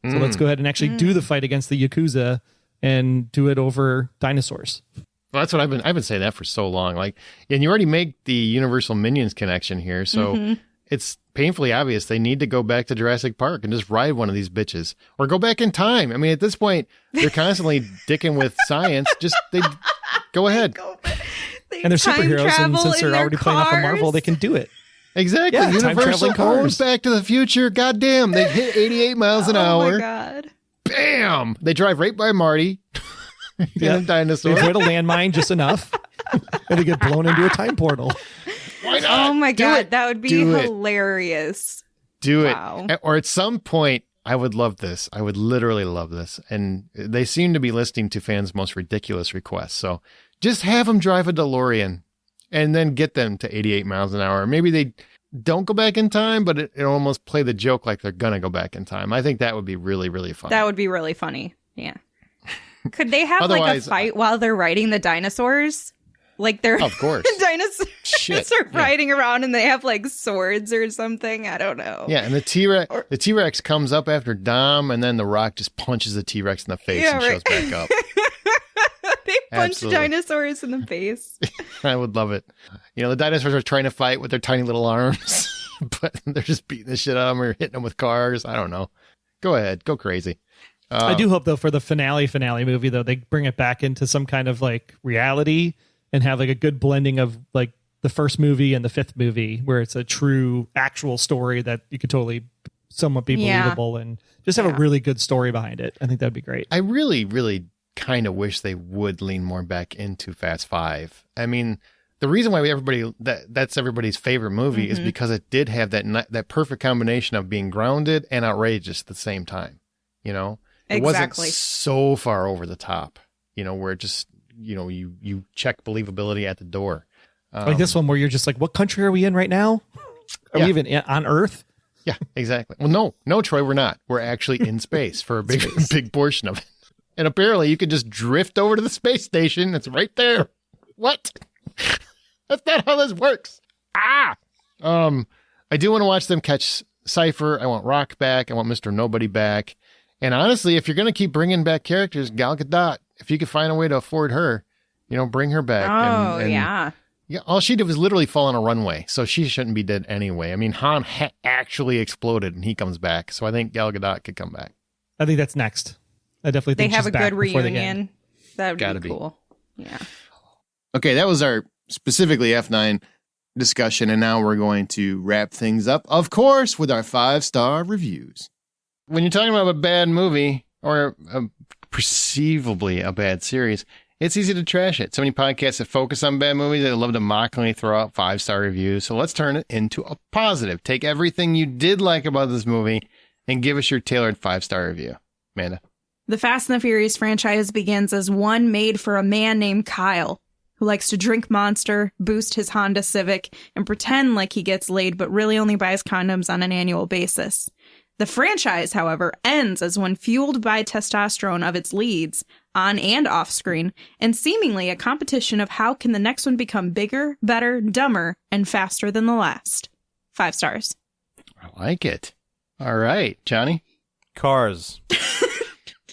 S8: So let's go ahead and actually do the fight against the Yakuza and do it over dinosaurs.
S1: Well, that's what I've been saying that for so long. Like, and you already make the Universal Minions connection here, so it's painfully obvious they need to go back to Jurassic Park and just ride one of these bitches, or go back in time. I mean, at this point, they're constantly dicking with science. Just they go ahead.
S8: And they're superheroes, and since they're already playing off of Marvel, they can do it.
S1: Exactly.
S8: Yeah,
S1: Universal owns Back to the Future. Goddamn, they hit 88 miles an hour.
S5: Oh my God.
S1: Bam! They drive right by Marty.
S8: Yeah.
S1: The dinosaur.
S8: They avoid a landmine just enough, and they get blown into a time portal.
S1: Why not?
S5: Oh my
S1: Do
S5: God,
S1: it.
S5: that would be
S1: Do it.
S5: hilarious.
S1: Do it.
S5: Wow.
S1: Or at some point, I would love this. I would literally love this. And they seem to be listening to fans' most ridiculous requests. So just have them drive a DeLorean and then get them to 88 miles an hour. Maybe they don't go back in time, but it almost play the joke like they're going to go back in time. I think that would be really, really fun.
S5: That would be really funny. Yeah. Could they have like a
S1: Otherwise,
S5: fight while they're riding the dinosaurs? Like they're
S1: Of course.
S5: dinosaurs
S1: Shit,
S5: are
S1: yeah.
S5: riding around and they have like swords or something. I don't know.
S1: Yeah, and the T-Rex comes up after Dom, and then The Rock just punches the T-Rex in the face
S5: Yeah,
S1: and
S5: right.
S1: shows back up.
S5: They punch
S1: Absolutely.
S5: dinosaurs in the face.
S1: I would love it. You know, the dinosaurs are trying to fight with their tiny little arms, but they're just beating the shit out of them or hitting them with cars. I don't know. Go ahead. Go crazy.
S8: I do hope, though, for the finale movie, though, they bring it back into some kind of like reality and have like a good blending of like the first movie and the fifth movie where it's a true actual story that you could totally somewhat be
S5: Yeah.
S8: believable and just have a really good story behind it. I think that'd be great.
S1: I really, really kind of wish they would lean more back into Fast Five. I mean, the reason why that's everybody's favorite movie is because it did have that perfect combination of being grounded and outrageous at the same time. You know, it
S5: Exactly.
S1: wasn't so far over the top. You know, where it just you check believability at the door.
S8: Like this one where you're just like, what country are we in right now? Are
S1: Yeah.
S8: we even on Earth?
S1: Yeah, exactly. Well, no, Troy, we're not. We're actually in space for a big portion of it. And apparently you could just drift over to the space station. It's right there. What? That's not how this works. I do want to watch them catch Cypher. I want Rock back. I want Mr. Nobody back. And honestly, if you're going to keep bringing back characters, Gal Gadot, if you could find a way to afford her, bring her back.
S5: Oh,
S1: and
S5: yeah.
S1: Yeah, all she did was literally fall on a runway, so she shouldn't be dead anyway. I mean, Han actually exploded, and he comes back, so I think Gal Gadot could come back.
S8: I think that's next. I definitely
S5: They
S8: think
S5: have
S8: she's
S5: a
S8: back
S5: good
S8: before the end.
S5: reunion. That would
S1: Gotta
S5: be
S1: be.
S5: cool. Yeah.
S1: Okay, that was our specifically F9 discussion, and now we're going to wrap things up, of course, with our 5-star reviews. When you're talking about a bad movie, or perceivably a bad series, it's easy to trash it. So many podcasts that focus on bad movies, they love to mockingly throw out 5-star reviews. So let's turn it into a positive. Take everything you did like about this movie and give us your tailored 5-star review. Amanda.
S5: The Fast and the Furious franchise begins as one made for a man named Kyle, who likes to drink Monster, boost his Honda Civic, and pretend like he gets laid but really only buys condoms on an annual basis. The franchise, however, ends as one fueled by testosterone of its leads, on and off screen, and seemingly a competition of how can the next one become bigger, better, dumber, and faster than the last. 5 stars.
S1: I like it. All right, Johnny.
S4: Cars.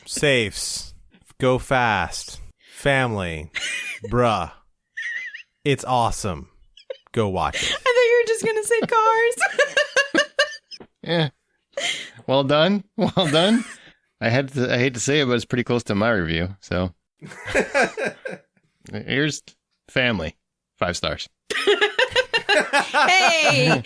S4: Safes. Go fast. Family. Bruh. It's awesome. Go watch it.
S5: I thought you were just going to say cars.
S1: Yeah. Well done. Well done. I hate to say it, but it's pretty close to my review. So here's Family. 5 stars.
S5: Hey!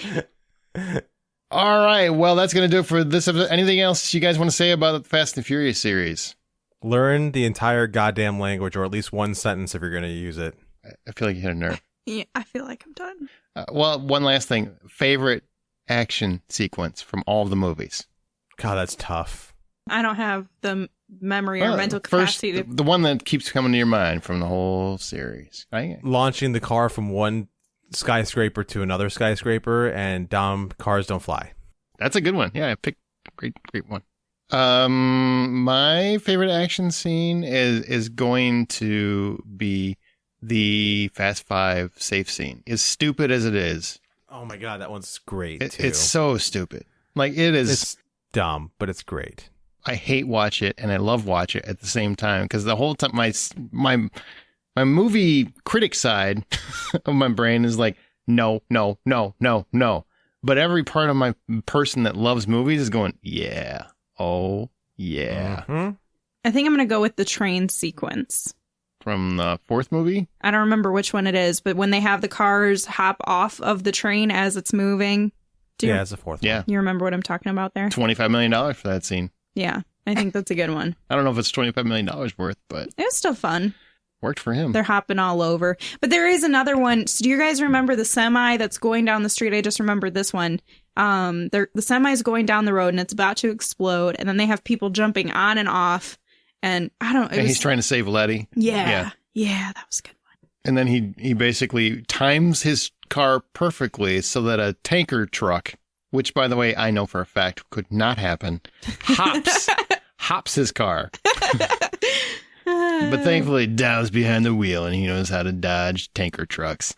S1: All right. Well, that's going to do it for this episode. Anything else you guys want to say about the Fast and Furious series?
S4: Learn the entire goddamn language, or at least one sentence if you're going to use it.
S1: I feel like you hit a nerve.
S5: Yeah, I feel like I'm done.
S1: Well, one last thing. Favorite action sequence from all of the movies?
S4: God, that's tough.
S5: I don't have the memory or mental
S1: First,
S5: capacity to...
S1: the one that keeps coming to your mind from the whole series. Right?
S4: Launching the car from one skyscraper to another skyscraper, and cars don't fly.
S1: That's a good one. Yeah, I picked a great one. My favorite action scene is going to be the Fast 5 safe scene. As stupid as it is,
S4: Oh my God, that one's great too.
S1: it's so stupid. Like it is.
S4: It's dumb, but it's great.
S1: I hate watch it and I love watch it at the same time because the whole time my movie critic side of my brain is like no. But every part of my person that loves movies is going, yeah. Oh, yeah.
S4: Mm-hmm.
S5: I think I'm going to go with the train sequence.
S1: From the 4th movie?
S5: I don't remember which one it is, but when they have the cars hop off of the train as it's moving.
S4: Yeah, it's the 4th
S1: Yeah.
S4: one.
S5: You remember what I'm talking about there?
S1: $25 million for that scene.
S5: Yeah, I think that's a good one.
S1: I don't know if it's $25 million worth, but
S5: It was still fun.
S1: worked for him.
S5: They're hopping all over. But there is another one. So do you guys remember the semi that's going down the street? I just remembered this one. The semi's going down the road and it's about to explode, and then they have people jumping on and off, and I don't.
S1: And he's trying to save Letty.
S5: Yeah, that was a good one.
S1: And then he basically times his car perfectly so that a tanker truck, which by the way I know for a fact could not happen, hops his car. But thankfully Dow's behind the wheel and he knows how to dodge tanker trucks.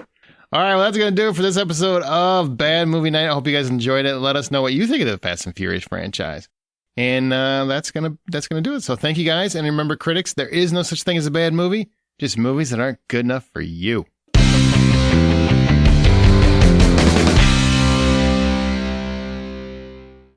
S1: All right, well, that's going to do it for this episode of Bad Movie Night. I hope you guys enjoyed it. Let us know what you think of the Fast and Furious franchise. And that's gonna do it. So thank you guys. And remember, critics, there is no such thing as a bad movie, just movies that aren't good enough for you.